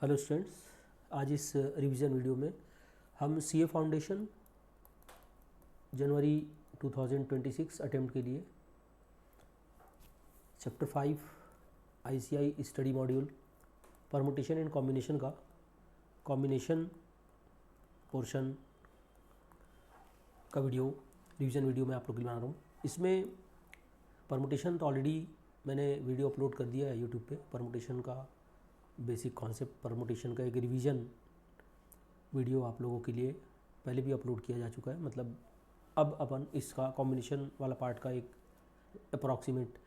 Hello students, आज इस revision video में हम सीए फाउंडेशन जनवरी 2026 अटेम्प्ट के लिए chapter 5 ICI study module permutation and combination का कॉम्बिनेशन पोर्शन का रिवीजन वीडियो मैं आप लोग के लिए बना रहा हूँ। इसमें परमुटेशन तो ऑलरेडी मैंने वीडियो अपलोड कर दिया है यूट्यूब पे। परमुटेशन का बेसिक कॉन्सेप्ट, परमुटेशन का एक रिवीजन वीडियो आप लोगों के लिए पहले भी अपलोड किया जा चुका है। मतलब अब अपन इसका कॉम्बिनेशन वाला पार्ट का एक अप्रॉक्सीमेट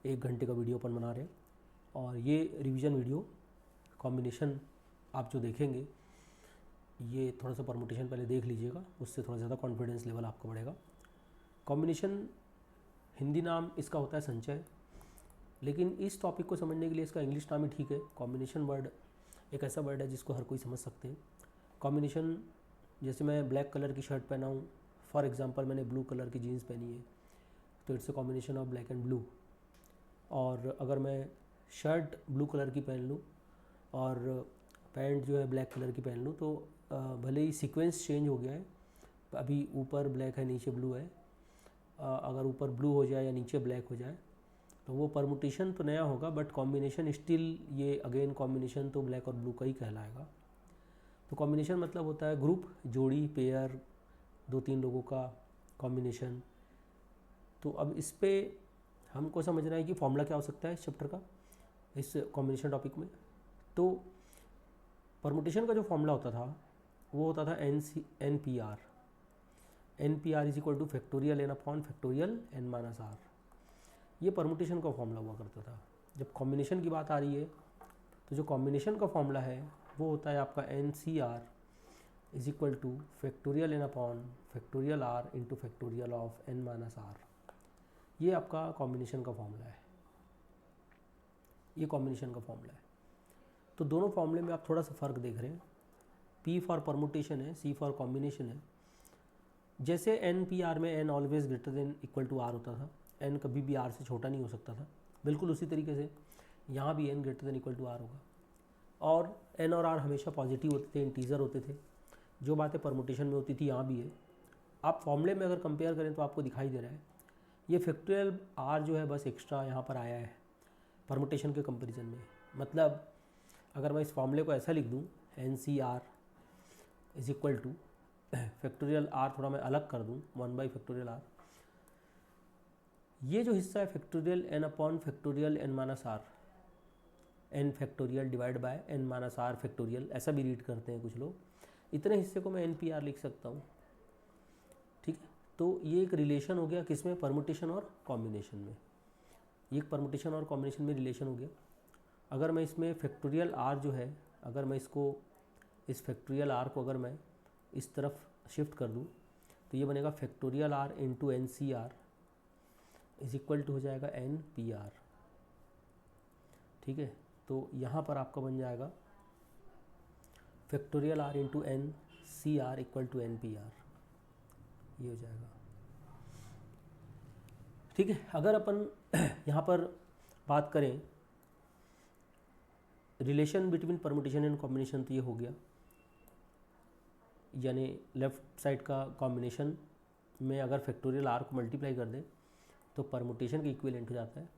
1 घंटे का वीडियो अपन बना रहे हैं। और ये रिवीजन वीडियो कॉम्बिनेशन आप जो देखेंगे, ये थोड़ा सा परमुटेशन पहले देख लीजिएगा, उससे थोड़ा ज़्यादा कॉन्फिडेंस लेवल आपका बढ़ेगा। कॉम्बिनेशन हिंदी नाम इसका होता है संचय, लेकिन इस टॉपिक को समझने के लिए इसका इंग्लिश नाम ही ठीक है। कॉम्बिनेशन वर्ड एक ऐसा वर्ड है जिसको हर कोई समझ सकते हैं। कॉम्बिनेशन, जैसे मैं ब्लैक कलर की शर्ट पहना हूँ, फॉर एग्जांपल मैंने ब्लू कलर की जीन्स पहनी है, तो it's a combination of black and blue. और अगर मैं शर्ट ब्लू कलर की पहन लूँ और पैंट जो है ब्लैक कलर की पहन लूँ, तो भले ही सीक्वेंस चेंज हो गया है, अभी ऊपर ब्लैक है नीचे ब्लू है, अगर ऊपर ब्लू हो जाए या नीचे ब्लैक हो जाए तो वो परमुटेशन तो नया होगा, बट कॉम्बिनेशन स्टिल ये अगेन कॉम्बिनेशन तो ब्लैक और ब्लू का ही कहलाएगा। तो कॉम्बिनेशन मतलब होता है ग्रुप, जोड़ी, पेयर, 2-3 लोगों का कॉम्बिनेशन। तो अब इस पे हमको समझना है कि फॉर्मूला क्या हो सकता है इस चैप्टर का, इस कॉम्बिनेशन टॉपिक में। तो परमुटेशन का जो फॉर्मूला होता था वो होता था NPR is equal two factorial n upon factorial n-r। ये परमुटेशन का फॉर्मूला हुआ करता था। जब कॉम्बिनेशन की बात आ रही है तो जो कॉम्बिनेशन का फॉर्मूला है वो होता है आपका NCR is equal two factorial n upon factorial r into factorial of n-r। ये आपका कॉम्बिनेशन का फॉर्मूला है, ये कॉम्बिनेशन का फॉर्मूला है। तो दोनों फॉर्मूले में आप थोड़ा सा फ़र्क देख रहे हैं। P फॉर परमुटेशन है, C फॉर कॉम्बिनेशन है। जैसे NPR में n always greater than equal to r होता था, n कभी भी r से छोटा नहीं हो सकता था, बिल्कुल उसी तरीके से यहाँ भी n greater than equal to r होगा। और n और r हमेशा पॉजिटिव होते थे, इंटीजर होते थे। जो बातें परमुटेशन में होती थी यहाँ भी है। आप फॉर्मूले में अगर कंपेयर करें तो आपको दिखाई दे रहा है ये फैक्टोरियल r जो है बस एक्स्ट्रा यहाँ पर आया है परमुटेशन के कंपेरिजन में। मतलब अगर मैं इस फॉर्मूले को ऐसा लिख दूँ, NCR is equal two factorial r, थोड़ा मैं अलग कर दूँ 1/फैक्टोरियल r, ये जो हिस्सा है factorial n upon factorial n-r, n factorial divide by n-r factorial, ऐसा भी रीड करते हैं कुछ लोग। इतने हिस्से को मैं NPR लिख सकता हूँ, ठीक है। तो ये एक रिलेशन हो गया किसमें, परमुटेशन और कॉम्बिनेशन में। ये एक परमुटेशन और कॉम्बिनेशन में रिलेशन हो गया। अगर मैं इसमें फैक्टोरियल r जो है, अगर मैं इसको, इस फैक्टोरियल r को अगर मैं इस तरफ शिफ्ट कर दूँ तो ये बनेगा factorial r into NCR is equal to हो जाएगा NPR, ठीक है। तो यहाँ पर आपका बन जाएगा factorial r into NCR equal to NPR, ये हो जाएगा, ठीक है। अगर अपन यहाँ पर बात करें relation between permutation and combination, तो ये हो गया, यानी लेफ़्ट साइड का कॉम्बिनेशन में अगर फैक्टोरियल r को मल्टीप्लाई कर दें तो परमुटेशन के इक्विवेलेंट हो जाता है।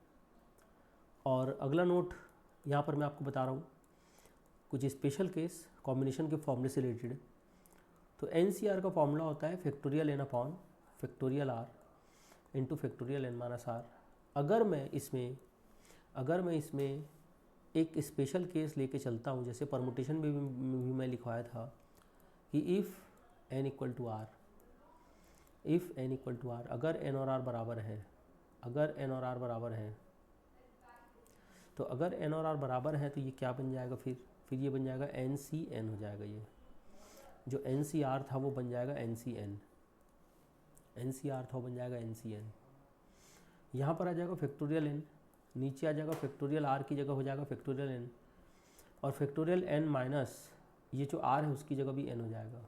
और अगला नोट यहाँ पर मैं आपको बता रहा हूँ कुछ स्पेशल केस कॉम्बिनेशन के फॉर्मूले से रिलेटेड। तो NCR का फॉर्मूला होता है factorial n upon factorial r into factorial n-r। अगर मैं इसमें एक स्पेशल केस लेके चलता हूँ, जैसे परमुटेशन में भी मैं लिखवाया था कि if n equal to r, अगर n और r बराबर है, तो अगर n और r बराबर है तो ये क्या बन जाएगा, फिर ये बन जाएगा NCN हो जाएगा। ये जो NCR था वो बन जाएगा NCN यहाँ पर आ जाएगा फैक्टोरियल n, नीचे आ जाएगा फैक्टोरियल r की जगह हो जाएगा फैक्टोरियल n, और फैक्टोरियल n माइनस ये जो r है उसकी जगह भी n हो जाएगा,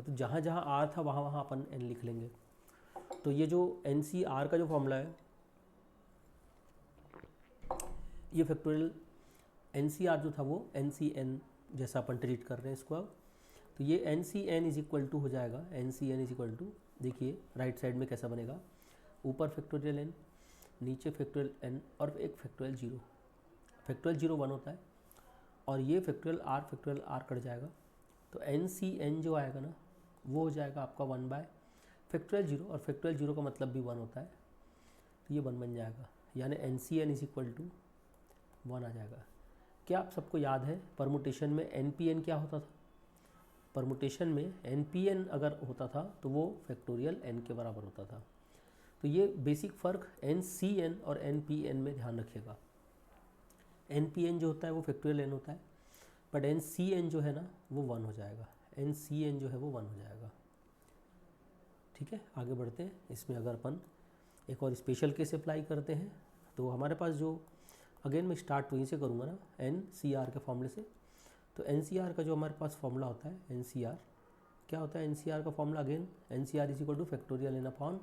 तो जहाँ जहाँ r था वहाँ वहाँ अपन n लिख लेंगे। तो ये जो NCR का जो फॉर्मूला है, ये फैक्टोरियल NCR जो था वो NCN जैसा अपन ट्रीट कर रहे हैं इसको अब। तो ये NCN इज इक्वल टू हो जाएगा, NCN इज इक्वल टू, देखिए राइट साइड में कैसा बनेगा, ऊपर फैक्टोरियल n, नीचे फैक्टोरियल n और एक फैक्टोरियल 0। फैक्टोरियल 0 1 होता है और ये फैक्टोरियल r कट जाएगा। तो NCN जो आएगा ना वो हो जाएगा आपका 1 बाय फैक्टोरियल 0, और फैक्टोरियल 0 का मतलब भी 1 होता है, तो ये 1 बन जाएगा, यानी NCN इज इक्वल टू 1 आ जाएगा। क्या आप सबको याद है परमुटेशन में NPN क्या होता था? परमुटेशन में NPN अगर होता था तो वो फैक्टोरियल n के बराबर होता था। तो ये बेसिक फ़र्क NCN और NPN में ध्यान रखिएगा। NPN जो होता है वो फैक्टोरियल n होता है, बट NCN जो है ना वो 1 हो जाएगा, NCN जो है वो 1 हो जाएगा। ठीक है, आगे बढ़ते हैं। इसमें अगर अपन एक और स्पेशल केस अप्लाई करते हैं तो हमारे पास जो, अगेन मैं स्टार्ट वहीं से करूँगा ना, NCR के फॉर्मूले से। तो NCR का जो हमारे पास फॉर्मूला होता है, NCR क्या होता है? NCR का formula again NCR is equal two factorial n upon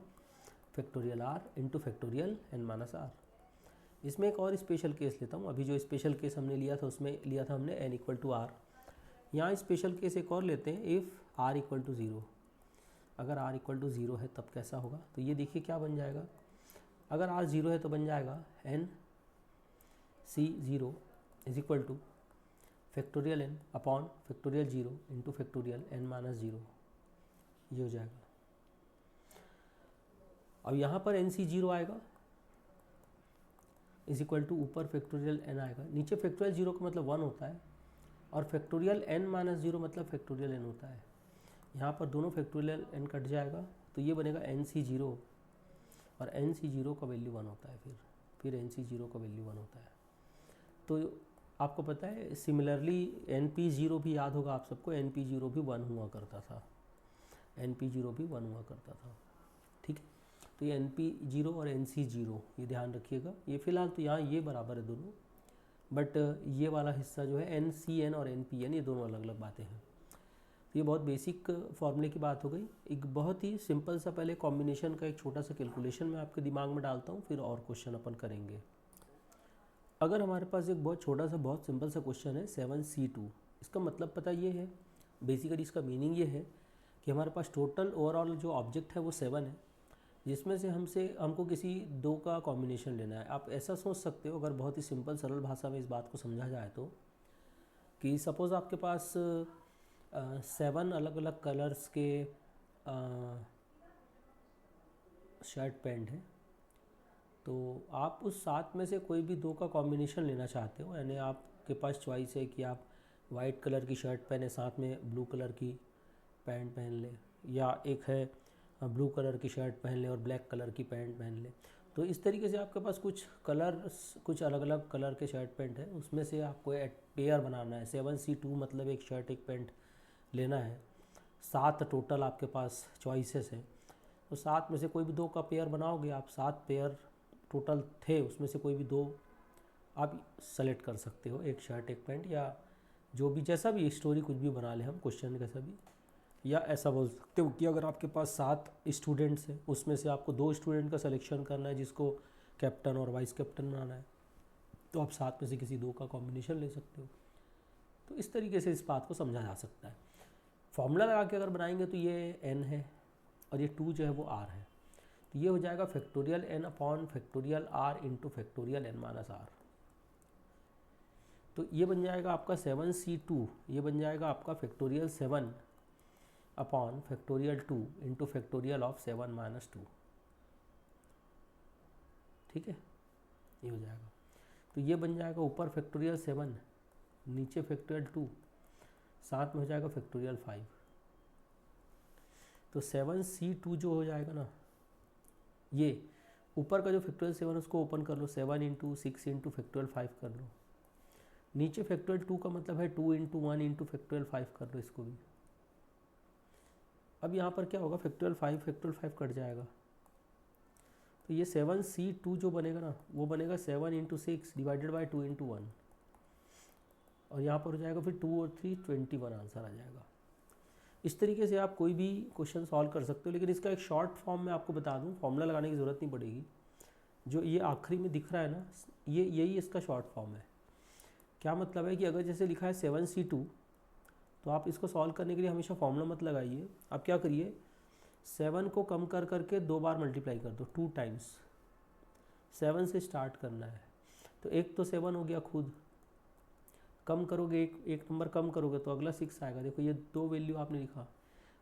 factorial r into factorial n minus r। इसमें एक और स्पेशल केस लेता हूँ। अभी जो स्पेशल केस हमने लिया था उसमें लिया था हमने n इक्वल टू r। यहाँ स्पेशल केस एक और लेते हैं, इफ़ r इक्वल टू 0। अगर r इक्वल टू 0 है तब कैसा होगा? तो ये देखिए क्या बन जाएगा, अगर r 0 है तो बन जाएगा NC0 is equal two factorial n upon factorial 0 into factorial n minus 0, ये हो जाएगा। अब यहाँ पर NC0 आएगा इज इक्वल टू ऊपर फैक्टोरियल n आएगा, नीचे फैक्टोरियल 0 का मतलब 1 होता है और फैक्टोरियल n माइनस 0 मतलब फैक्टोरियल n होता है। यहाँ पर दोनों फैक्टोरियल n कट जाएगा तो ये बनेगा NC0, और NC0 का वैल्यू 1 होता है, फिर NC0 का वैल्यू 1 होता है। तो आपको पता है सिमिलरली NP0 भी याद होगा आप सबको, NP0 भी 1 हुआ करता था, NP0 भी 1 हुआ करता था। ठीक है, तो ये NP0 और NC0 ये ध्यान रखिएगा। ये फिलहाल तो यहाँ ये बराबर है दोनों, बट ये वाला हिस्सा जो है NCN और NPN ये दोनों अलग अलग बातें हैं। तो ये बहुत बेसिक फॉर्मूले की बात हो गई। एक बहुत ही सिंपल सा पहले कॉम्बिनेशन का एक छोटा सा कैलकुलेशन मैं आपके दिमाग में डालता हूँ, फिर और क्वेश्चन अपन करेंगे। अगर हमारे पास एक बहुत छोटा सा बहुत सिंपल सा क्वेश्चन है 7C2, इसका मतलब पता ये है, बेसिकली इसका मीनिंग ये है कि हमारे पास टोटल ओवरऑल जो ऑब्जेक्ट है वो 7 है, जिसमें से हमको किसी 2 का कॉम्बिनेशन लेना है। आप ऐसा सोच सकते हो, अगर बहुत ही सिंपल सरल भाषा में इस बात को समझा जाए तो, कि सपोज़ आपके पास 7 अलग अलग कलर्स के शर्ट पैंट है, तो आप उस 7 में से कोई भी 2 का कॉम्बिनेशन लेना चाहते हो, यानी आपके पास चॉइस है कि आप वाइट कलर की शर्ट पहने साथ में ब्लू कलर की पैंट पहन लें, या एक है ब्लू कलर की शर्ट पहन लें और ब्लैक कलर की पैंट पहन लें। तो इस तरीके से आपके पास कुछ अलग अलग कलर के शर्ट पैंट है, उसमें से आपको पेयर बनाना है। 7C2 मतलब एक शर्ट एक पैंट लेना है। 7 टोटल आपके पास चॉइसेस हैं, तो 7 में से कोई भी 2 का पेयर बनाओगे आप। 7 पेयर टोटल थे, उसमें से कोई भी 2 आप सेलेक्ट कर सकते हो, एक शर्ट एक पैंट, या जो भी जैसा भी स्टोरी कुछ भी बना ले हम क्वेश्चन कैसा भी। या ऐसा बोल सकते हो कि अगर आपके पास 7 स्टूडेंट्स हैं, उसमें से आपको 2 स्टूडेंट का सिलेक्शन करना है जिसको कैप्टन और वाइस कैप्टन बनाना है, तो आप 7 में से किसी 2 का कॉम्बिनेशन ले सकते हो। तो इस तरीके से इस बात को समझा जा सकता है। फॉर्मूला लगा के अगर बनाएंगे तो ये n है और ये 2 जो है वो r है, तो ये हो जाएगा factorial n upon factorial r into factorial n minus r। तो ये बन जाएगा आपका 7C2, ये बन जाएगा आपका factorial 7 upon factorial 2 into factorial of 7 minus 2। ठीक है, ये हो जाएगा। तो ये बन जाएगा ऊपर फैक्टोरियल 7, नीचे फैक्टोरियल 2, साथ में हो जाएगा फैक्टोरियल 5। तो 7C2 जो हो जाएगा ना, ये ऊपर का जो फैक्टोरियल 7 उसको ओपन कर लो, 7 इंटू 6 इंटू फैक्टोरियल 5 कर लो। नीचे फैक्टोरियल 2 का मतलब है 2 इंटू 1 इंटू फैक्टोरियल 5 कर लो इसको भी। अब यहाँ पर क्या होगा, फैक्टोरियल 5 कट जाएगा, तो ये 7C2 जो बनेगा ना वो बनेगा 7 इंटू 6 डिवाइडेड बाई 2 इंटू 1, और यहाँ पर हो जाएगा फिर 2 और 3 21 आंसर आ जाएगा। इस तरीके से आप कोई भी क्वेश्चन सॉल्व कर सकते हो, लेकिन इसका एक शॉर्ट फॉर्म में आपको बता दूँ, फॉर्मूला लगाने की ज़रूरत नहीं पड़ेगी। जो ये आखिरी में दिख रहा है ना, ये यही इसका शॉर्ट फॉर्म है क्या मतलब है कि अगर जैसे लिखा है 7C2, तो आप इसको सॉल्व करने के लिए हमेशा फॉर्मूला मत लगाइए। आप क्या करिए, 7 को कम कर करके 2 बार मल्टीप्लाई कर दो, 2 टाइम्स। 7 से स्टार्ट करना है, तो एक तो 7 हो गया खुद, कम करोगे एक नंबर कम करोगे तो अगला 6 आएगा। देखो ये 2 वैल्यू आपने लिखा।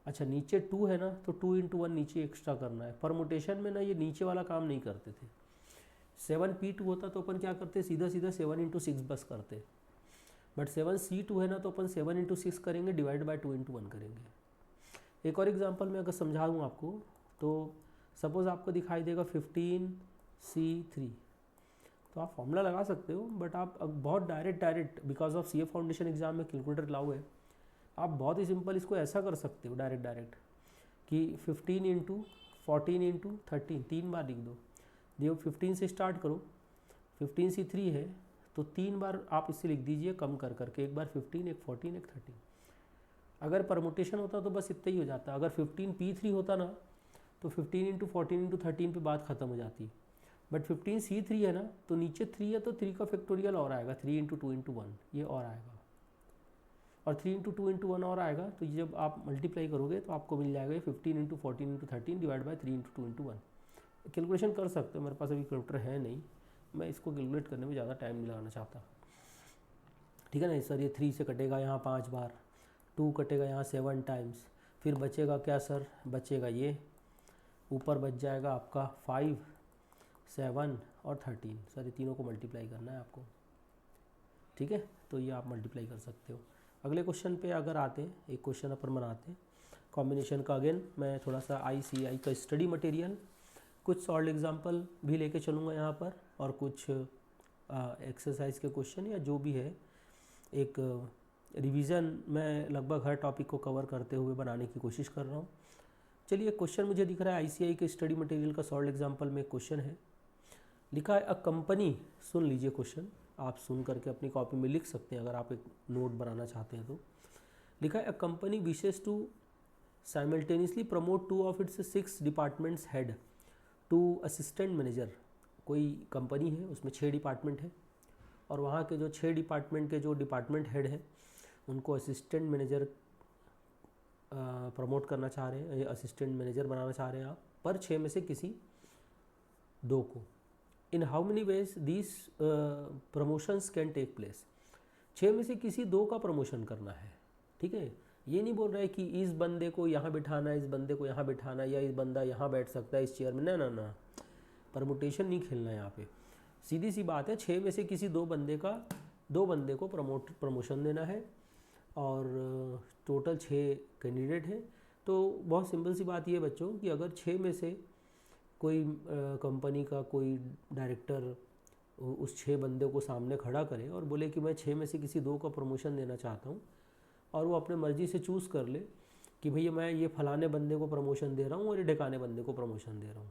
अच्छा नीचे 2 है ना, तो 2 × 1 नीचे एक्स्ट्रा करना है। परमुटेशन में ना ये नीचे वाला काम नहीं करते थे। 7P2 होता तो अपन क्या करते, सीधा सीधा 7 × 6 बस करते। बट 7C2 है ना, तो अपन 7 × 6 करेंगे, डिवाइड बाय 2 × 1 करेंगे। एक और एग्जांपल मैं अगर समझा दूँ आपको, तो सपोज़ आपको दिखाई देगा 15C3, तो आप फॉर्मूला लगा सकते हो, बट आप बहुत direct because of CA foundation exam में कैलकुलेटर लाओ है, आप बहुत ही सिंपल इसको ऐसा कर सकते हो डायरेक्ट कि 15 × 14 × 13 3 बार लिख दो। देखो 15 से स्टार्ट करो, 15C3 है तो 3 बार आप इससे लिख दीजिए कम कर करके, एक बार 15, एक 14, एक 13। अगर परमुटेशन होता तो बस इतना ही हो जाता। अगर 15P3 होता ना, तो 15 × 14 × 13 पे बात ख़त्म हो जाती। बट 15C3 है ना, तो नीचे 3 है तो 3 का फैक्टोरियल और आएगा, 3 × 2 × 1 ये और आएगा, और 3 × 2 × 1 और आएगा। तो ये जब आप मल्टीप्लाई करोगे तो आपको मिल जाएगा 15 × 14 × 13 डिवाइड बाय 3 × 2 × 1। कैलकुलेशन कर सकते हो, मेरे पास अभी कैलकुलेटर है नहीं, मैं इसको कैलकुलेट करने में ज़्यादा टाइम नहीं लगाना चाहता। ठीक है ना सर, ये 3 से कटेगा यहाँ 5 बार, 2 कटेगा यहाँ 7 टाइम्स, फिर बचेगा क्या सर, बचेगा ये ऊपर बच जाएगा आपका 5, 7 और 13। सर ये तीनों को मल्टीप्लाई करना है आपको। ठीक है, तो ये आप मल्टीप्लाई कर सकते हो। अगले क्वेश्चन पे अगर आते हैं, एक क्वेश्चन अपन बनाते हैं कॉम्बिनेशन का। अगेन मैं थोड़ा सा ICI का स्टडी मटेरियल, कुछ सॉल्व एग्जांपल भी लेके चलूँगा यहाँ पर, और कुछ एक्सरसाइज के क्वेश्चन या जो भी है, एक रिवीजन मैं लगभग हर टॉपिक को कवर करते हुए बनाने की कोशिश कर रहा हूँ। चलिए क्वेश्चन मुझे दिख रहा है ICI के स्टडी मटेरियल का सॉल्व एग्जांपल में क्वेश्चन है, लिखा है अ कंपनी। सुन लीजिए क्वेश्चन, आप सुन करके अपनी कॉपी में लिख सकते हैं अगर आप एक नोट बनाना चाहते हैं तो। लिखा है a company wishes to simultaneously promote 2 of its 6 departments head to assistant manager. कोई कंपनी है, उसमें 6 डिपार्टमेंट है, और वहाँ के जो 6 डिपार्टमेंट के जो डिपार्टमेंट हेड हैं उनको असिस्टेंट मैनेजर प्रमोट करना चाह रहे हैं, असिस्टेंट मैनेजर बनाना चाह रहे हैं आप, पर 6 में से किसी 2 को। In how many ways this promotions can take place. 6 में से किसी 2 का प्रमोशन करना है। ठीक है, ये नहीं बोल रहा है कि इस बंदे को यहाँ बिठाना है, इस बंदे को यहाँ बिठाना है, या इस बंदा यहाँ बैठ सकता है इस चेयर में, ना ना ना, परमुटेशन नहीं खेलना है यहाँ पे। सीधी सी बात है, 6 में से किसी 2 बंदे को प्रमोशन देना है, और टोटल 6 कैंडिडेट हैं। तो बहुत सिंपल सी बात ये है बच्चों कि अगर 6 में से कोई कंपनी का कोई डायरेक्टर उस 6 बंदे को सामने खड़ा करे और बोले कि मैं 6 में से किसी 2 का प्रमोशन देना चाहता हूँ, और वो अपने मर्ज़ी से चूज़ कर ले कि भैया मैं ये फलाने बंदे को प्रमोशन दे रहा हूँ और ये ढकाने बंदे को प्रमोशन दे रहा हूँ,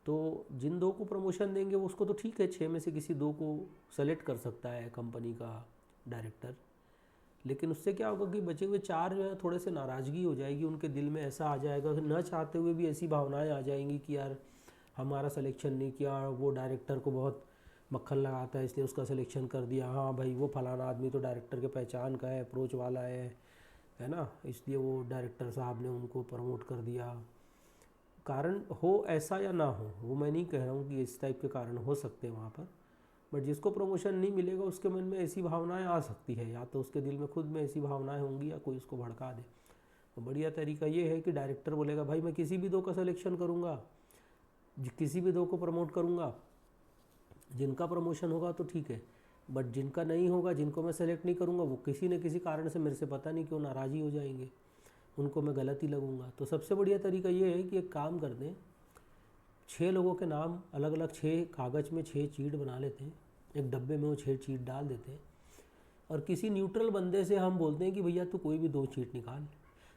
तो जिन 2 को प्रमोशन देंगे उसको तो ठीक है, 6 में से किसी 2 को सेलेक्ट कर सकता है कंपनी का डायरेक्टर। लेकिन उससे क्या होगा कि बचे हुए 4 जो है थोड़े से नाराज़गी हो जाएगी, उनके दिल में ऐसा आ जाएगा, न चाहते हुए भी ऐसी भावनाएं आ जाएंगी कि यार हमारा सिलेक्शन नहीं किया, वो डायरेक्टर को बहुत मक्खन लगाता है इसलिए उसका सिलेक्शन कर दिया, हाँ भाई वो फलाना आदमी तो डायरेक्टर के पहचान का है, अप्रोच वाला है ना, इसलिए वो डायरेक्टर साहब ने उनको प्रमोट कर दिया। कारण हो ऐसा या ना हो, वो मैं नहीं कह रहा हूँ कि इस टाइप के कारण हो सकते हैं वहाँ पर, बट जिसको प्रमोशन नहीं मिलेगा उसके मन में ऐसी भावनाएं आ सकती है, या तो उसके दिल में खुद में ऐसी भावनाएं होंगी या कोई उसको भड़का दे। तो बढ़िया तरीका ये है कि डायरेक्टर बोलेगा भाई मैं किसी भी 2 का सिलेक्शन करूँगा, किसी भी 2 को प्रमोट करूँगा, जिनका प्रमोशन होगा तो ठीक है, बट जिनका नहीं होगा, जिनको मैं सेलेक्ट नहीं करूँगा, वो किसी न किसी कारण से मेरे से पता नहीं क्यों नाराज़ी हो जाएंगे, उनको मैं गलत ही लगूँगा। तो सबसे बढ़िया तरीका ये है कि एक काम कर दें, 6 लोगों के नाम अलग अलग 6 कागज़ में 6 चीट बना लेते हैं, एक डब्बे में वो 6 चीट डाल देते हैं, और किसी न्यूट्रल बंदे से हम बोलते हैं कि भैया तू कोई भी 2 चीट निकाल,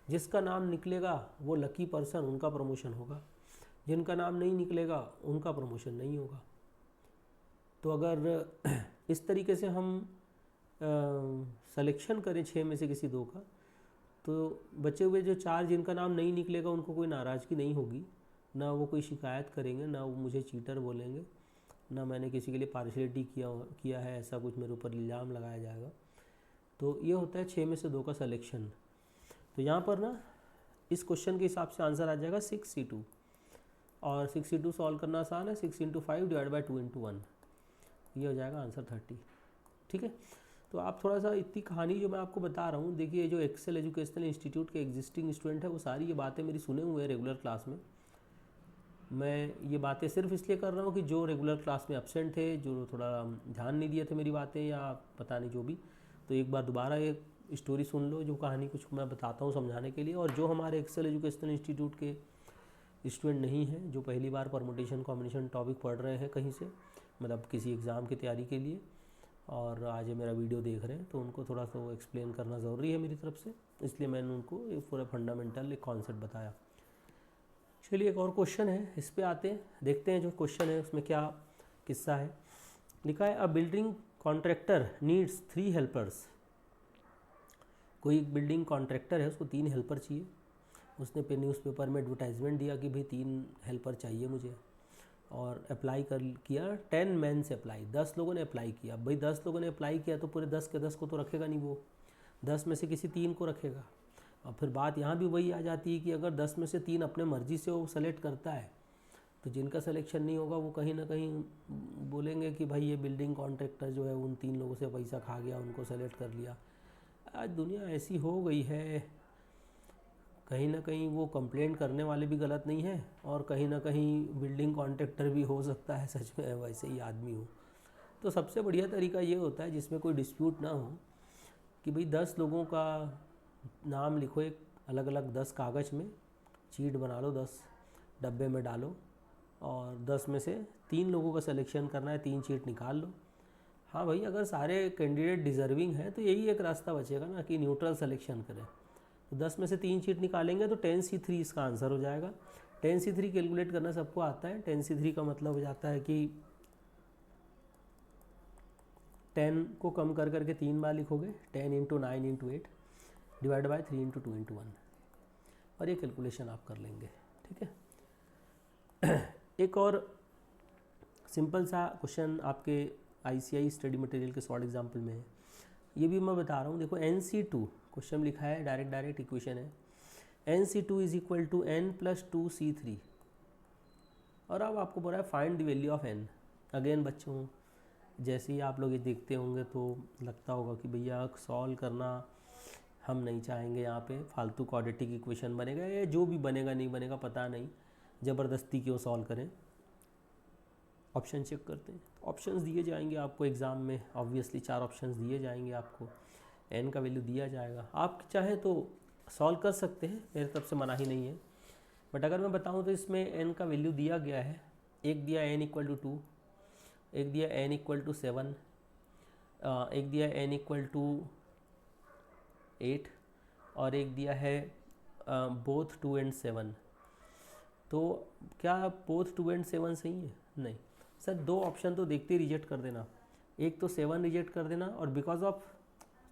जिसका नाम निकलेगा वो लकी पर्सन, उनका प्रमोशन होगा, जिनका नाम नहीं निकलेगा उनका प्रमोशन नहीं होगा। तो अगर इस तरीके से हम सिलेक्शन करें 6 में से किसी 2 का, तो बचे हुए जो 4 जिनका नाम नहीं निकलेगा उनको कोई नाराज़गी नहीं होगी, ना वो कोई शिकायत करेंगे, ना वो मुझे चीटर बोलेंगे, ना मैंने किसी के लिए पार्शलिटी किया है, ऐसा कुछ मेरे ऊपर इल्ज़ाम लगाया जाएगा। तो ये होता है 6 में से 2 का सिलेक्शन। तो यहाँ पर ना इस क्वेश्चन के हिसाब से आंसर आ जाएगा 6C2, और 6C2 सॉल्व करना आसान है, 6 × 5 / 2 × 1, ये हो जाएगा आंसर 30। ठीक है, तो आप थोड़ा सा इतनी कहानी जो मैं आपको बता रहा हूँ, देखिए जो एक्सेल एजुकेशनल इंस्टीट्यूट के एग्जिस्टिंग स्टूडेंट है वो सारी ये बातें मेरी सुने हुए हैं रेगुलर क्लास में। मैं ये बातें सिर्फ इसलिए कर रहा हूँ कि जो रेगुलर क्लास में एब्सेंट थे, जो थोड़ा ध्यान नहीं दिए थे मेरी बातें या पता नहीं जो भी, तो एक बार दोबारा ये स्टोरी सुन लो जो कहानी कुछ मैं बताता हूँ समझाने के लिए। और जो हमारे एक्सेल एजुकेशनल इंस्टीट्यूट के स्टूडेंट नहीं हैं, जो पहली बार परमुटेशन कॉम्बिनेशन टॉपिक पढ़ रहे हैं कहीं से, मतलब किसी एग्ज़ाम की तैयारी के लिए, और आज ये मेरा वीडियो देख रहे हैं, तो उनको थोड़ा सा वो एक्सप्लेन करना ज़रूरी है मेरी तरफ से, इसलिए मैंने उनको ये पूरा फंडामेंटल एक कॉन्सेप्ट बताया। चलिए एक और क्वेश्चन है, इस पे आते हैं, देखते हैं जो क्वेश्चन है उसमें क्या किस्सा है। लिखा है अ बिल्डिंग कॉन्ट्रैक्टर नीड्स 3 हेल्पर्स। कोई बिल्डिंग कॉन्ट्रैक्टर है, उसको 3 हेल्पर चाहिए। उसने न्यूज़पेपर में एडवर्टाइजमेंट दिया कि भाई 3 हेल्पर चाहिए मुझे, और अप्लाई किया। 10 मैन से अप्लाई, 10 लोगों ने अप्लाई किया। भाई 10 लोगों ने अप्लाई किया तो पूरे 10 के 10 को तो रखेगा नहीं वो, 10 में से किसी 3 को रखेगा। और फिर बात यहाँ भी वही आ जाती है कि अगर 10 में से 3 अपने मर्जी से वो सेलेक्ट करता है, तो जिनका सिलेक्शन नहीं होगा वो कहीं ना कहीं बोलेंगे कि भाई ये बिल्डिंग कॉन्ट्रैक्टर जो है उन 3 लोगों से पैसा खा गया, उनको सेलेक्ट कर लिया। आज दुनिया ऐसी हो गई है, कहीं ना कहीं वो कंप्लेंट करने वाले भी गलत नहीं है, और कहीं ना कहीं बिल्डिंग कॉन्ट्रैक्टर भी हो सकता है सच में वैसे ही आदमी हो। तो सबसे बढ़िया तरीका ये होता है जिसमें कोई डिस्प्यूट ना हो, कि भाई 10 लोगों का नाम लिखो, एक अलग अलग 10 कागज़ में चीट बना लो, 10 डब्बे में डालो, और 10 में से 3 लोगों का सिलेक्शन करना है, 3 चीट निकाल लो। हाँ भाई, अगर सारे कैंडिडेट डिज़र्विंग हैं तो यही एक रास्ता बचेगा ना कि न्यूट्रल सिलेक्शन करें। तो 10 में से 3 चीट निकालेंगे तो 10C3 इसका आंसर हो जाएगा। 10C3 कैलकुलेट करना सबको आता है। 10C3 का मतलब हो जाता है कि 10 को कम कर करके 3 बार लिखोगे, 10 × 9 × 8 डिवाइड बाय 3 × 2 × 1, और ये कैलकुलेशन आप कर लेंगे। ठीक है। एक और सिंपल सा क्वेश्चन आपके ICI स्टडी मटेरियल के शॉर्ट एग्जाम्पल में है, ये भी मैं बता रहा हूँ। देखो NC2 क्वेश्चन लिखा है, डायरेक्ट इक्वेशन है, NC2 = n + 2C3, और अब आपको बोला है find the value of n। Again बच्चों, जैसे ही आप लोग ये देखते होंगे तो लगता होगा कि भैया सॉल्व करना हम नहीं चाहेंगे, यहाँ पे फालतू क्वाड्रेटिक इक्वेशन बनेगा, या जो भी बनेगा नहीं बनेगा पता नहीं, ज़बरदस्ती क्यों सॉल्व करें। ऑप्शन चेक करते हैं, ऑप्शंस दिए जाएंगे आपको एग्ज़ाम में, ऑब्वियसली 4 ऑप्शंस दिए जाएंगे आपको, n का वैल्यू दिया जाएगा, आप चाहें तो सॉल्व कर सकते हैं, मेरी तरफ से मना ही नहीं है। बट अगर मैं बताऊं तो इसमें n का वैल्यू दिया गया है, एक दिया n = 2, एक दिया n = 7, एक दिया n = 8, और एक दिया है both 2 and 7। तो क्या both 2 and 7 सही है? नहीं सर, 2 ऑप्शन तो देखते ही रिजेक्ट कर देना, एक तो 7 रिजेक्ट कर देना, और बिकॉज ऑफ,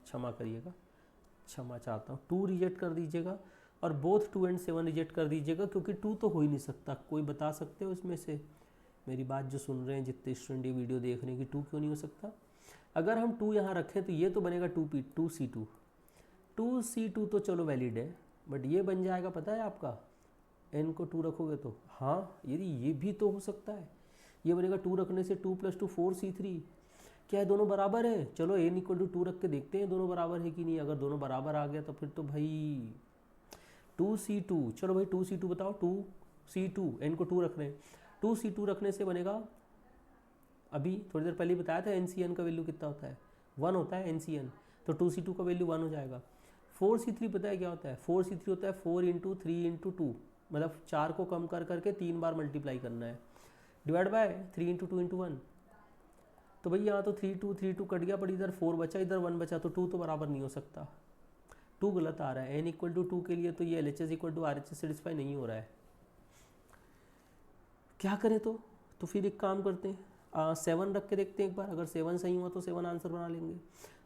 क्षमा करिएगा, क्षमा चाहता हूँ, 2 रिजेक्ट कर दीजिएगा, और बोथ 2 and 7 रिजेक्ट कर दीजिएगा, क्योंकि 2 तो हो ही नहीं सकता। कोई बता सकते हो इसमें से, मेरी बात जो सुन रहे हैं जितने स्टूडेंट ये वीडियो देख रहे हैं, कि 2 क्यों नहीं हो सकता? अगर हम 2 यहाँ रखें तो ये तो बनेगा 2C2, 2C2 तो चलो वैलिड है, बट ये बन जाएगा पता है आपका, n को 2 रखोगे तो, हाँ यदि ये भी तो हो सकता है, ये बनेगा 2 रखने से 2 + 2 4C3। क्या है, दोनों बराबर है? चलो n = 2 रख के देखते हैं दोनों बराबर है कि नहीं। अगर दोनों बराबर आ गया तो फिर तो भाई 2C2, चलो भाई 2C2 बताओ, 2C2, n को 2 रख रहे हैं, 2C2 रखने से बनेगा, अभी थोड़ी देर पहले बताया था NCN का वैल्यू कितना होता है, 1 होता है NCN, तो 2C2 का वैल्यू 1 हो जाएगा। 4C3 पता है क्या होता है? 4C3 होता है 4 × 3 × 2, मतलब 4 को कम कर करके 3 बार मल्टीप्लाई करना है, डिवाइड बाय 3 × 2 × 1। तो भाई यहाँ तो 3 2 कट गया, पर इधर 4 बचा, इधर 1 बचा, तो 2 तो बराबर नहीं हो सकता, 2 गलत आ रहा है। n = 2 के लिए तो ये LHS = RHS सेटिस्फाई नहीं हो रहा है। क्या करें? तो फिर एक काम करते हैं, 7 रख के देखते हैं एक बार, अगर 7 सही हुआ तो 7 आंसर बना लेंगे,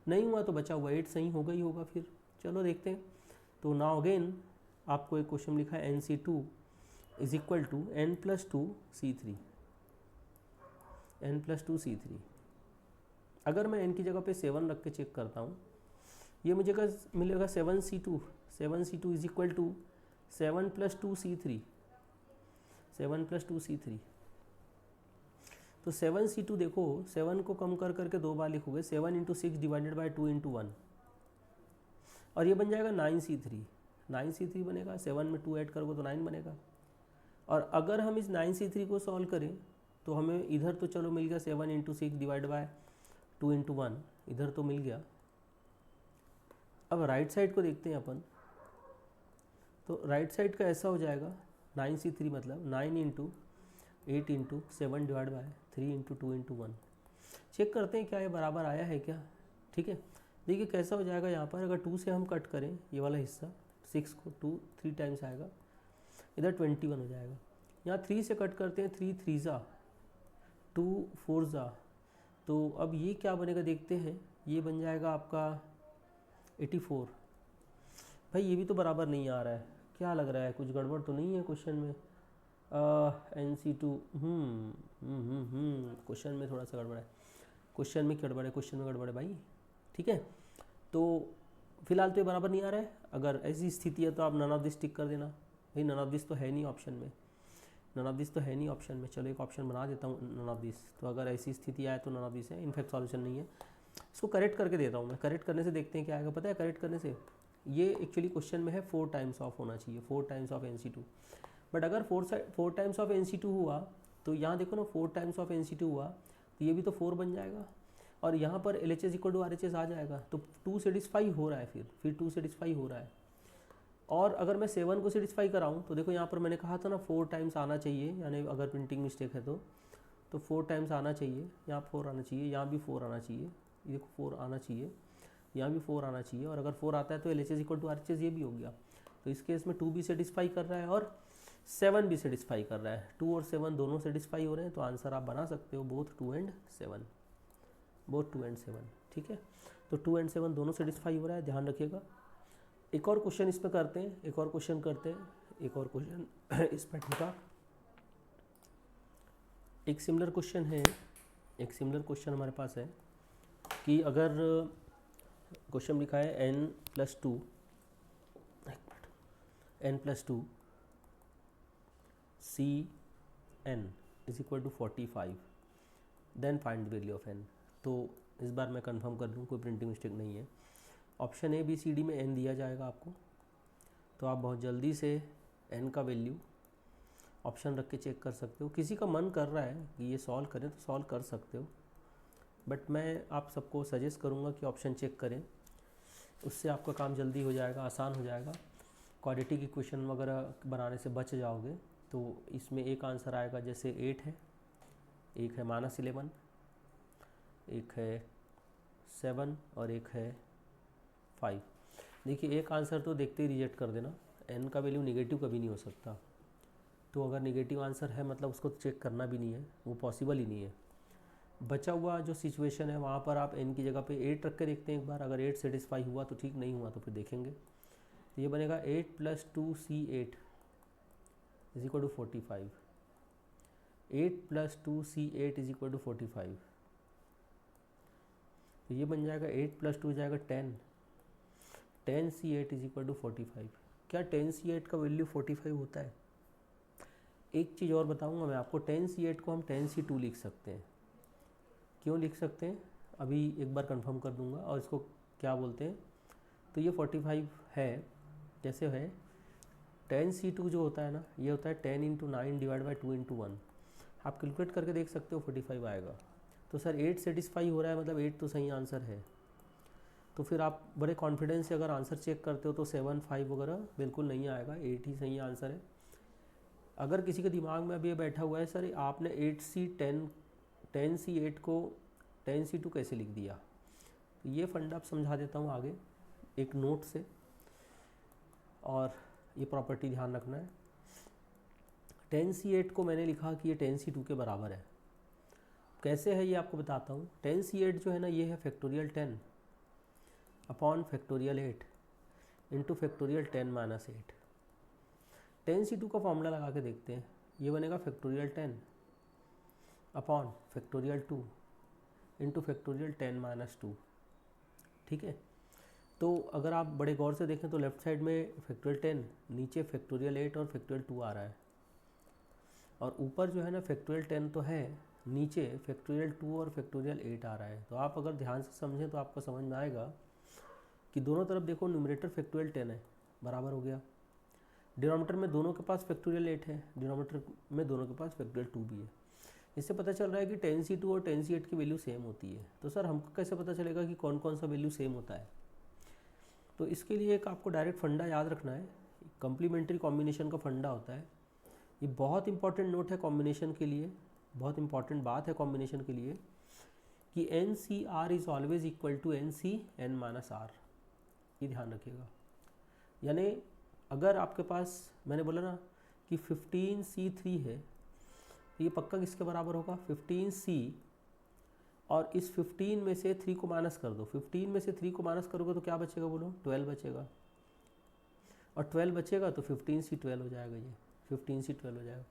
नहीं हुआ तो बचा हुआ 8 सही होगा ही होगा। फिर चलो देखते हैं। तो नाउ अगेन आपको एक क्वेश्चन लिखा है NC2 = n + 2C3। n+2c3। अगर मैं n की जगह पे 7 रख के चेक करता हूँ, ये मुझे मिलेगा 7c2 is equal to 7+2c3, 7+2c3। तो 7c2 देखो, 7 को कम कर करके 2 बार लिखोगे, 7 × 6 डिवाइडेड बाई 2 × 1, और ये बन जाएगा 9c3। 9c3 बनेगा, 7 में 2 ऐड करोगे तो 9 बनेगा। और अगर हम इस 9c3 को सॉल्व करें तो हमें इधर तो चलो मिल गया 7 × 6 डिवाइड बाय 2 × 1, इधर तो मिल गया। अब राइट साइड को देखते हैं अपन, तो राइट साइड का ऐसा हो जाएगा 9c3 मतलब 9 × 8 × 7 डिवाइड बाय 3 × 2 × 1। चेक करते हैं क्या ये बराबर आया है क्या। ठीक है, देखिए कैसा हो जाएगा। यहाँ पर अगर 2 से हम कट करें ये वाला हिस्सा, 6 को 2 3 टाइम्स आएगा, इधर 21 हो जाएगा। यहाँ 3 से कट करते हैं, 3 3 ज़ा 2 4 ज़ा, तो अब ये क्या बनेगा देखते हैं। ये बन जाएगा आपका 84। भाई ये भी तो बराबर नहीं आ रहा है, क्या लग रहा है, कुछ गड़बड़ तो नहीं है क्वेश्चन में। NC2 क्वेश्चन में थोड़ा सा गड़बड़ है, क्वेश्चन में गड़बड़ है भाई। ठीक है, तो फिलहाल तो ये बराबर नहीं आ रहा है। अगर ऐसी स्थिति है तो आप नन ऑफ दिस टिक कर देना। भाई नन ऑफ दिस तो है नहीं ऑप्शन में, चलो एक ऑप्शन बना देता हूँ नन ऑफ दिस। तो अगर ऐसी स्थिति आए तो नन ऑफ दिस है, इनफैक्ट सॉल्यूशन नहीं है। इसको करेक्ट करके देता हूँ मैं। करेक्ट करने से देखते हैं क्या आएगा। पता है करेक्ट करने से, ये एक्चुअली क्वेश्चन में है 4 टाइम्स ऑफ होना चाहिए, 4 टाइम्स ऑफ NC2। बट अगर 4 टाइम्स ऑफ NC2 हुआ तो यहाँ देखो ना, 4 टाइम्स ऑफ NC2 हुआ तो ये भी तो 4 बन जाएगा, और यहाँ पर LHS = RHS आ जाएगा। तो 2 सेटिस्फाई हो रहा है, फिर 2 सेटिस्फाई हो रहा है। और अगर मैं 7 को सेटिस्फाई कराऊँ तो देखो यहाँ पर मैंने कहा था ना 4 टाइम्स आना चाहिए, यानी अगर प्रिंटिंग मिस्टेक है तो 4 टाइम्स आना चाहिए। यहाँ 4 आना चाहिए, यहाँ भी 4 आना चाहिए, ये देखो 4 आना चाहिए, यहाँ भी 4 आना चाहिए। और अगर 4 आता है तो LHS = RHS ये भी हो गया। तो इस केस में 2 भी सेटिस्फाई कर रहा है और 7 भी सेटिस्फाई कर रहा है। 2 और 7 दोनों सेटिस्फाई हो रहे हैं, तो आंसर आप बना सकते हो बोथ 2 एंड 7। ठीक है, तो 2 एंड 7 दोनों सेटिस्फाई हो रहा है, ध्यान रखिएगा। एक और क्वेश्चन इस पर करते हैं, एक और क्वेश्चन इस पैटर्न का। एक सिमिलर क्वेश्चन हमारे पास है कि अगर क्वेश्चन लिखा है n+2 Cn = 45, then find the value of n। तो इस बार मैं कंफर्म कर दूं, कोई प्रिंटिंग मिस्टेक नहीं है। ऑप्शन ABCD में n दिया जाएगा आपको, तो आप बहुत जल्दी से n का वैल्यू ऑप्शन रख के चेक कर सकते हो। किसी का मन कर रहा है कि ये सॉल्व करें तो सॉल्व कर सकते हो, बट मैं आप सबको सजेस्ट करूँगा कि ऑप्शन चेक करें, उससे आपका काम जल्दी हो जाएगा, आसान हो जाएगा। क्वाड्रेटिक इक्वेशन वगैरह बनाने से बच जाओगे। तो इसमें एक आंसर आएगा, जैसे 8 है, एक है -11, एक है 7 और एक है 5। देखिए एक आंसर तो देखते ही रिजेक्ट कर देना, n का वैल्यू नेगेटिव कभी नहीं हो सकता। तो अगर नेगेटिव आंसर है मतलब उसको चेक करना भी नहीं है, वो पॉसिबल ही नहीं है। बचा हुआ जो सिचुएशन है वहाँ पर आप n की जगह पे 8 रख के देखते हैं एक बार। अगर 8 सेटिस्फाई हुआ तो ठीक, नहीं हुआ तो फिर देखेंगे। तो ये बनेगा 8 + 2C8 = 45। 8 + 2C8 = 45। तो ये बन जाएगा 8 + 2 हो जाएगा 10, 10C8 = 45। क्या 10C8 का वैल्यू 45 होता है? एक चीज़ और बताऊंगा मैं आपको, 10C8 को हम 10C2 लिख सकते हैं। क्यों लिख सकते हैं अभी एक बार कंफर्म कर दूंगा। और इसको क्या बोलते हैं, तो ये 45 है, कैसे है, 10C2 जो होता है ना, ये होता है 10 × 9 डिवाइड बाई 2 × 1। आप कैलकुलेट करके देख सकते हो 45 आएगा। तो सर 8 सेटिस्फाई हो रहा है, मतलब 8 तो सही आंसर है। तो फिर आप बड़े कॉन्फिडेंस से अगर आंसर चेक करते हो तो 7 5 वगैरह बिल्कुल नहीं आएगा, 8 ही सही आंसर है। अगर किसी के दिमाग में अभी ये बैठा हुआ है सर आपने 10C8 को 10C2 कैसे लिख दिया, तो ये फंडा आप समझा देता हूँ आगे एक नोट से, और ये प्रॉपर्टी ध्यान रखना है। 10C8 को मैंने लिखा कि ये 10C2 के बराबर है। कैसे है ये आपको बताता हूँ। 10C8 जो है ना, ये है factorial 10 upon factorial 8 into factorial 10 - 8। 10C2 का फॉर्मूला लगा के देखते हैं, ये बनेगा factorial 10 upon factorial 2 into factorial 10 - 2। ठीक है, तो अगर आप बड़े गौर से देखें तो लेफ्ट साइड में फैक्टोरियल 10, नीचे फैक्टोरियल 8 और फैक्टोरियल 2 आ रहा है, और ऊपर जो है ना फैक्टोरियल 10 तो है, नीचे फैक्टोरियल 2 और फैक्टोरियल 8 आ रहा है। तो आप अगर ध्यान से समझें तो आपको समझ में आएगा कि दोनों तरफ देखो न्यूमरेटर फैक्टोरियल 10 है, बराबर हो गया। डिनोमिनेटर में दोनों के पास फैक्टोरियल 8 है, डिनोमिनेटर में दोनों के पास फैक्टोरियल 2 भी है। इससे पता चल रहा है कि 10C2 और 10C8 की वैल्यू सेम होती है। तो सर हमको कैसे पता चलेगा कि कौन कौन सा वैल्यू सेम होता है? तो इसके लिए एक आपको डायरेक्ट फंडा याद रखना है, कम्प्लीमेंट्री कॉम्बिनेशन का फंडा होता है। ये बहुत इंपॉर्टेंट नोट है कॉम्बिनेशन के लिए, बहुत इंपॉर्टेंट बात है कॉम्बिनेशन के लिए, कि NCR is always equal to NCN-R। ये ध्यान रखिएगा। यानी अगर आपके पास, मैंने बोला ना कि 15C3 है, ये पक्का किसके बराबर होगा? 15C, और इस 15 में से 3 को माइनस कर दो। 15 में से 3 को माइनस करोगे तो क्या बचेगा बोलो? 12 बचेगा, और 12 बचेगा तो 15C12 हो जाएगा, ये 15C12 हो जाएगा।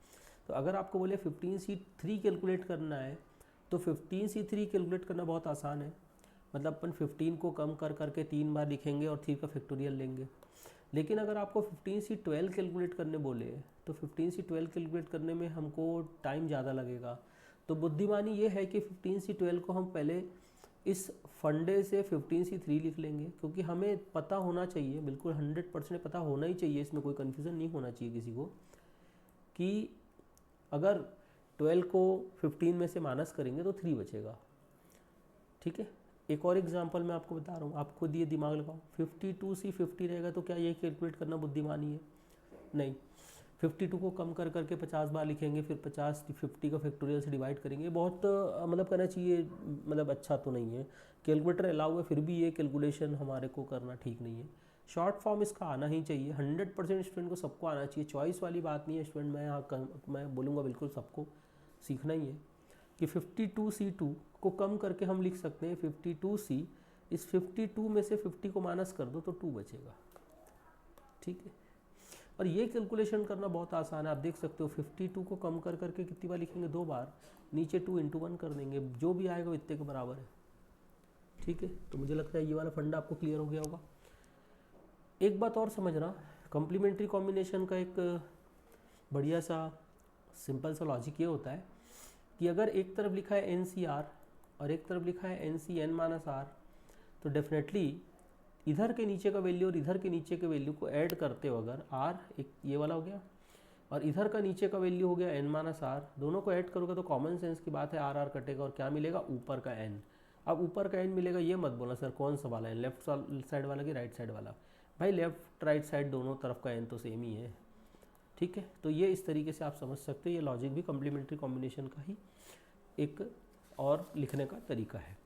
तो अगर आपको बोले 15C3 कैलकुलेट करना है तो 15C3 कैलकुलेट करना बहुत आसान है। मतलब अपन 15 को कम कर करके 3 बार लिखेंगे और 3 का फैक्टोरियल लेंगे। लेकिन अगर आपको 15C12 कैलकुलेट करने बोले तो 15C12 कैलकुलेट करने में हमको टाइम ज़्यादा लगेगा। तो बुद्धिमानी ये है कि 15C12 को हम पहले इस फंडे से 15C3 लिख लेंगे, क्योंकि हमें पता होना चाहिए, बिल्कुल 100% पता होना ही चाहिए, इसमें कोई कन्फ्यूज़न नहीं होना चाहिए किसी को, कि अगर 12 को 15 में से माइनस करेंगे तो 3 बचेगा। ठीक है, एक और एग्जांपल मैं आपको बता रहा हूँ, आप खुद ये दिमाग लगाओ। 52C 50 रहेगा तो क्या ये कैलकुलेट करना बुद्धिमानी है? नहीं। 52 को कम कर करके 50 बार लिखेंगे, फिर 50 का फैक्टोरियल से डिवाइड करेंगे, बहुत मतलब कहना चाहिए, मतलब अच्छा तो नहीं है। कैलकुलेटर अलाउ है, फिर भी ये कैलकुलेशन हमारे को करना ठीक नहीं है। शॉर्ट फॉर्म इसका आना ही चाहिए, 100% स्टूडेंट को सबको आना चाहिए, चॉइस वाली बात नहीं है स्टूडेंट। मैं बोलूँगा बिल्कुल सबको सीखना ही है कि 52C2 को कम करके हम लिख सकते हैं 52C, इस 52 में से 50 को माइनस कर दो तो 2 बचेगा। ठीक है, और ये कैलकुलेशन करना बहुत आसान है। आप देख सकते हो 52 को कम कर करके कितनी बार लिखेंगे? 2 बार, नीचे 2 × 1 कर देंगे, जो भी आएगा इतने के बराबर है। ठीक है, तो मुझे लगता है ये वाला फंडा आपको क्लियर हो गया होगा। एक बात और समझना, कॉम्प्लीमेंट्री कॉम्बिनेशन का एक बढ़िया सा सिंपल सा लॉजिक ये होता है कि अगर एक तरफ लिखा है NCR और एक तरफ लिखा है NCN-R, तो डेफिनेटली इधर के नीचे का वैल्यू और इधर के नीचे के वैल्यू को ऐड करते हो अगर, R एक ये वाला हो गया और इधर का नीचे का वैल्यू हो गया N-R, दोनों को ऐड करोगे तो कॉमन सेंस की बात है R कटेगा और क्या मिलेगा? ऊपर का N। अब ऊपर का N मिलेगा, ये मत बोलना सर कौन सा वाला है, लेफ्ट साइड वाला कि राइट साइड वाला? भाई लेफ्ट राइट साइड दोनों तरफ का N तो सेम ही है। ठीक है, तो ये इस तरीके से आप समझ सकते हो, ये लॉजिक भी कॉम्प्लीमेंट्री कॉम्बिनेशन का ही एक और लिखने का तरीका है।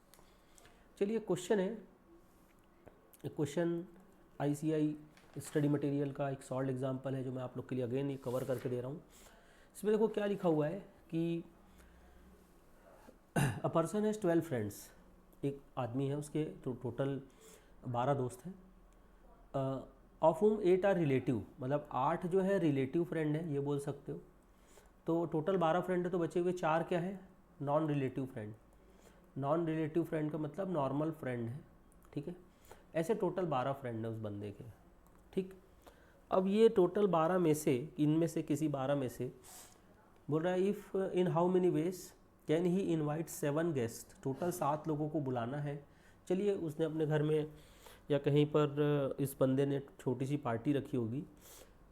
चलिए क्वेश्चन है, एक क्वेश्चन ICI स्टडी मटेरियल का एक सॉल्व एग्जांपल है जो मैं आप लोग के लिए अगेन ये कवर करके दे रहा हूँ। इसमें देखो क्या लिखा हुआ है कि अ पर्सन हैज़ 12 फ्रेंड्स, एक आदमी है उसके तो टोटल 12 दोस्त हैं, ऑफ हुम 8 आर रिलेटिव, मतलब 8 जो है रिलेटिव फ्रेंड है, ये बोल सकते हो। तो टोटल 12 फ्रेंड है, तो बचे हुए 4 क्या है? Non relative friend. Non relative friend का मतलब नॉर्मल फ्रेंड है। ठीक है, ऐसे टोटल 12 फ्रेंड है उस बंदे के। ठीक, अब ये टोटल 12 में से, इनमें से किसी 12 में से बोल रहा है if in how many ways can he invite 7 guest, total 7 लोगों को बुलाना है। चलिए उसने अपने घर में या कहीं पर इस बंदे ने छोटी सी पार्टी रखी होगी,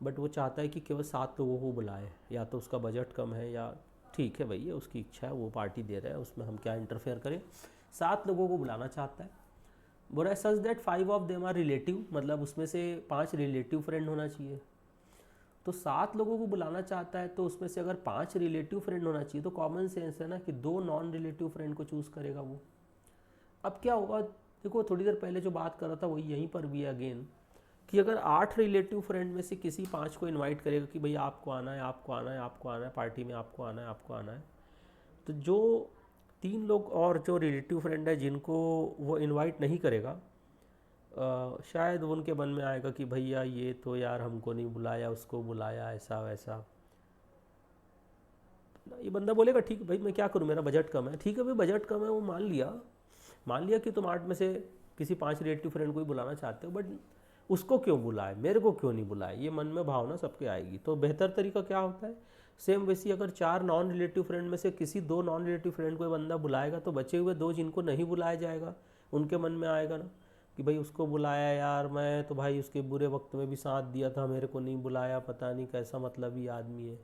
बट वो चाहता है कि केवल 7 लोगों को बुलाए, या तो उसका बजट कम है या ठीक है भैया उसकी इच्छा है, वो पार्टी दे रहा है, उसमें हम क्या इंटरफेयर करें। 7 लोगों को बुलाना चाहता है, बोल रहा है such that 5 of them are relative, मतलब उसमें से 5 रिलेटिव फ्रेंड होना चाहिए। तो 7 लोगों को बुलाना चाहता है तो उसमें से अगर 5 रिलेटिव फ्रेंड होना चाहिए तो कॉमन सेंस है ना कि 2 नॉन रिलेटिव फ्रेंड को चूज़ करेगा वो। अब क्या होगा, देखो थोड़ी देर पहले जो बात कर रहा था वही यहीं पर भी अगेन, कि अगर 8 रिलेटिव फ्रेंड में से किसी 5 को इनवाइट करेगा कि भाई आपको आना है, आपको आना है, आपको आना है, पार्टी में आपको आना है, आपको आना है, तो जो 3 लोग और जो रिलेटिव फ्रेंड है जिनको वो इनवाइट नहीं करेगा, शायद उनके मन में आएगा कि भैया ये तो यार हमको नहीं बुलाया, उसको बुलाया, ऐसा वैसा। ये बंदा बोलेगा ठीक है भाई मैं क्या करूँ, मेरा बजट कम है। ठीक है भाई बजट कम है, वो मान लिया कि तुम 8 में से किसी 5 रिलेटिव फ्रेंड को ही बुलाना चाहते हो, बट उसको क्यों बुलाए, मेरे को क्यों नहीं बुलाए, ये मन में भावना सबके आएगी। तो बेहतर तरीका क्या होता है, सेम वैसी अगर 4 नॉन रिलेटिव फ्रेंड में से किसी 2 नॉन रिलेटिव फ्रेंड को ये बंदा बुलाएगा, तो बचे हुए 2 जिनको नहीं बुलाया जाएगा उनके मन में आएगा ना कि भाई उसको बुलाया यार, मैं तो भाई उसके बुरे वक्त में भी साथ दिया था, मेरे को नहीं बुलाया, पता नहीं कैसा मतलबी आदमी है।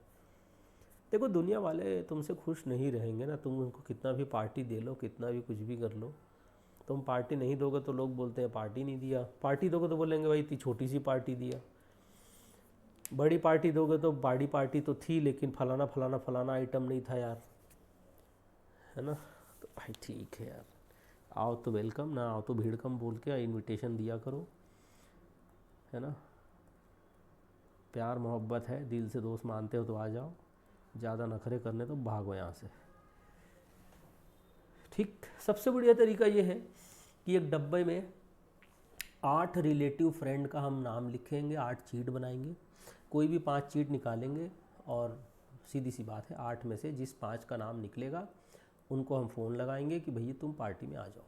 देखो दुनिया वाले तुमसे खुश नहीं रहेंगे ना, तुम उनको कितना भी पार्टी दे लो, कितना भी कुछ भी कर लो। तुम पार्टी नहीं दोगे तो लोग बोलते हैं पार्टी नहीं दिया, पार्टी दोगे तो बोलेंगे भाई इतनी छोटी सी पार्टी दिया, बड़ी पार्टी दोगे तो बड़ी पार्टी तो थी लेकिन फलाना फलाना फलाना आइटम नहीं था यार, है ना। तो भाई ठीक है यार, आओ तो वेलकम, ना आओ तो भीड़ कम बोल के इनविटेशन दिया करो, है ना। प्यार मोहब्बत है, दिल से दोस्त मानते हो तो आ जाओ, ज़्यादा नखरे करने तो भागो यहाँ से। ठीक, सबसे बढ़िया तरीका ये है कि एक डब्बे में 8 रिलेटिव फ्रेंड का हम नाम लिखेंगे, 8 चीट बनाएंगे, कोई भी 5 चीट निकालेंगे और सीधी सी बात है 8 में से जिस 5 का नाम निकलेगा उनको हम फ़ोन लगाएंगे कि भैया तुम पार्टी में आ जाओ।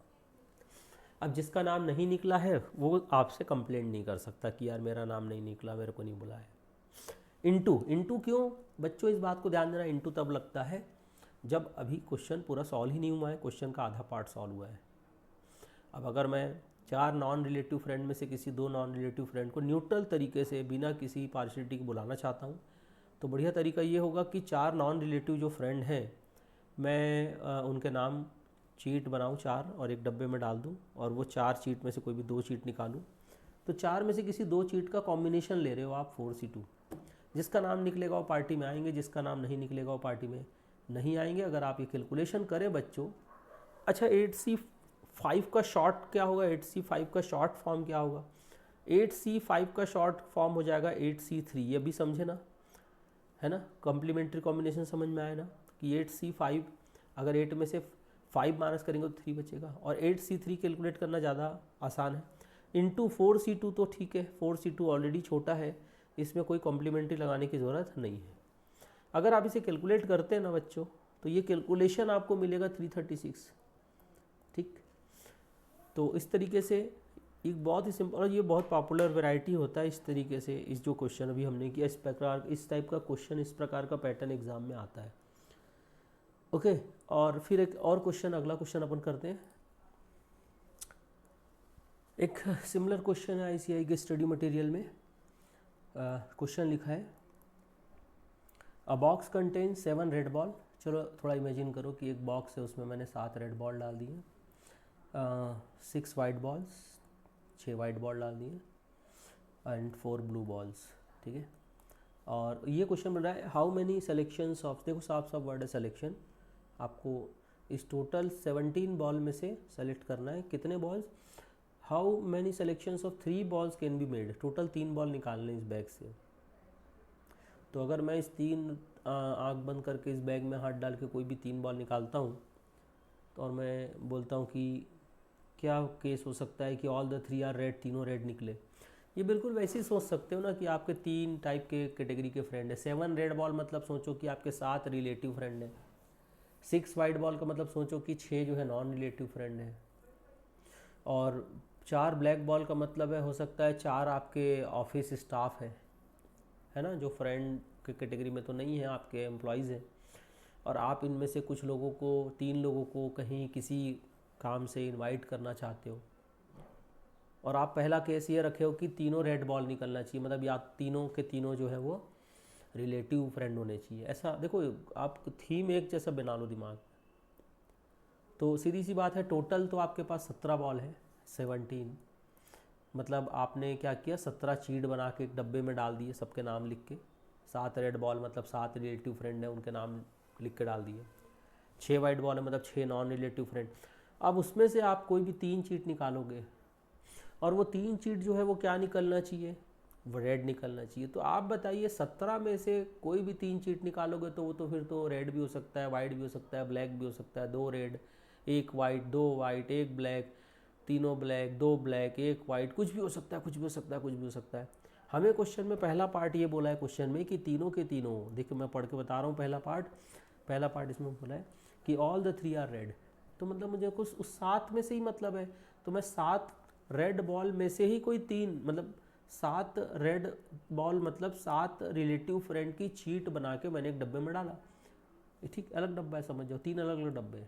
अब जिसका नाम नहीं निकला है वो आपसे कंप्लेंट नहीं कर सकता कि यार मेरा नाम नहीं निकला, मेरे को नहीं बुलाया। इंटू क्यों बच्चों, इस बात को ध्यान देना, इंटू तब लगता है जब अभी क्वेश्चन पूरा सॉल्व ही नहीं हुआ है, क्वेश्चन का आधा पार्ट सॉल्व हुआ है। अब अगर मैं 4 नॉन रिलेटिव फ्रेंड में से किसी 2 नॉन रिलेटिव फ्रेंड को न्यूट्रल तरीके से बिना किसी पार्शियलिटी के बुलाना चाहता हूँ, तो बढ़िया तरीका ये होगा कि 4 नॉन रिलेटिव जो फ्रेंड हैं मैं उनके नाम चीट बनाऊँ 4 और एक डब्बे में डाल दूँ, और वो 4 चीट में से कोई भी 2 चीट निकालूँ। तो 4 में से किसी 2 चीट का कॉम्बिनेशन ले रहे हो आप 4C2, जिसका नाम निकलेगा वो पार्टी में आएंगे, जिसका नाम नहीं निकलेगा वो पार्टी में नहीं आएंगे। अगर आप ये कैलकुलेशन करें बच्चों, अच्छा 8C5 का शॉर्ट क्या होगा, 8C5 का शॉर्ट फॉर्म क्या होगा, 8C5 का शॉर्ट फॉर्म हो जाएगा 8C3, ये भी समझे ना, है ना। कॉम्प्लीमेंट्री कॉम्बिनेशन समझ में आए ना कि 8C5 अगर 8 में से 5 माइनस करेंगे तो 3 बचेगा, और 8C3 कैलकुलेट करना ज़्यादा आसान है। इंटू 4C2 तो ठीक है, 4C2 ऑलरेडी छोटा है, इसमें कोई कॉम्प्लीमेंट्री लगाने की ज़रूरत नहीं है। अगर आप इसे कैलकुलेट करते हैं ना बच्चों, तो ये कैलकुलेशन आपको मिलेगा 336। ठीक, तो इस तरीके से एक बहुत ही सिंपल, और ये बहुत पॉपुलर वैरायटी होता है इस तरीके से, इस जो क्वेश्चन अभी हमने किया इस टाइप का क्वेश्चन, इस प्रकार का पैटर्न एग्जाम में आता है। ओके, और फिर एक और क्वेश्चन, अगला क्वेश्चन अपन करते हैं। एक सिमिलर क्वेश्चन है ICI के स्टडी मटेरियल में। क्वेश्चन लिखा है अ बॉक्स कंटेन 7 रेड बॉल। चलो थोड़ा इमेजिन करो कि एक बॉक्स है, उसमें मैंने 7 रेड बॉल डाल दिए, 6 वाइट बॉल्स, 6 वाइट बॉल डाल दिए एंड 4 ब्लू बॉल्स। ठीक है, और ये क्वेश्चन बन रहा है हाउ मेनी सेलेक्शंस ऑफ, देखो साफ साफ वर्ड है सिलेक्शन, आपको इस टोटल 17 बॉल में से सेलेक्ट करना है कितने balls, how many selections of 3 balls can be made, total 3 ball निकालने इस बैग से। तो अगर मैं इस 3 आँख बंद करके इस बैग में हाथ डाल के कोई भी 3 बॉल निकालता हूँ, तो और मैं बोलता हूँ कि क्या केस हो सकता है कि ऑल द 3 आर रेड, तीनों रेड निकले। ये बिल्कुल वैसे ही सोच सकते हो ना कि आपके 3 टाइप के कैटेगरी के फ्रेंड है। 7 रेड बॉल मतलब सोचो कि आपके 7 रिलेटिव फ्रेंड है। 6 वाइट बॉल का मतलब सोचो कि 6 जो है नॉन रिलेटिव फ्रेंड है। और 4 ब्लैक बॉल का मतलब है हो सकता है 4 आपके ऑफिस स्टाफ है ना, जो फ्रेंड के कैटेगरी में तो नहीं है, आपके एम्प्लॉयज़ हैं, और आप इनमें से कुछ लोगों को, 3 लोगों को कहीं किसी काम से इनवाइट करना चाहते हो, और आप पहला केस ये रखे हो कि तीनों रेड बॉल निकलना चाहिए, मतलब या तीनों के तीनों जो है वो रिलेटिव फ्रेंड होने चाहिए। ऐसा देखो, आप थीम एक जैसा बना लो दिमाग। तो सीधी सी बात है, टोटल तो आपके पास 17 बॉल है, 17, मतलब आपने क्या किया, 17 चीट बना के एक डब्बे में डाल दिए, सबके नाम लिख के। 7 रेड बॉल मतलब 7 रिलेटिव फ्रेंड है, उनके नाम लिख के डाल दिए। 6 वाइट बॉल है मतलब 6 नॉन रिलेटिव फ्रेंड। अब उसमें से आप कोई भी 3 चीट निकालोगे, और वो 3 चीट जो है वो क्या निकलना चाहिए, वो रेड निकलना चाहिए। तो आप बताइए 17 में से कोई भी 3 चीट निकालोगे तो वो तो फिर तो रेड भी हो सकता है, वाइट भी हो सकता है, ब्लैक भी हो सकता है, 2 रेड 1 वाइट, 2 वाइट 1 ब्लैक, तीनों ब्लैक 2 ब्लैक 1 वाइट, कुछ भी हो सकता है, कुछ भी हो सकता है, कुछ भी हो सकता है। हमें क्वेश्चन में पहला पार्ट ये बोला है क्वेश्चन में कि तीनों के तीनों, देखिए मैं पढ़ के बता रहा हूँ, पहला पार्ट इसमें बोला है कि ऑल द 3 आर रेड, तो मतलब मुझे कुछ उस 7 में से ही मतलब है, तो मैं 7 रेड बॉल में से ही कोई 3, मतलब 7 रेड बॉल मतलब 7 रिलेटिव फ्रेंड की चीट बना के मैंने एक डब्बे में डाला। ठीक, अलग डब्बा है, समझ जाओ, 3 अलग अलग डब्बे,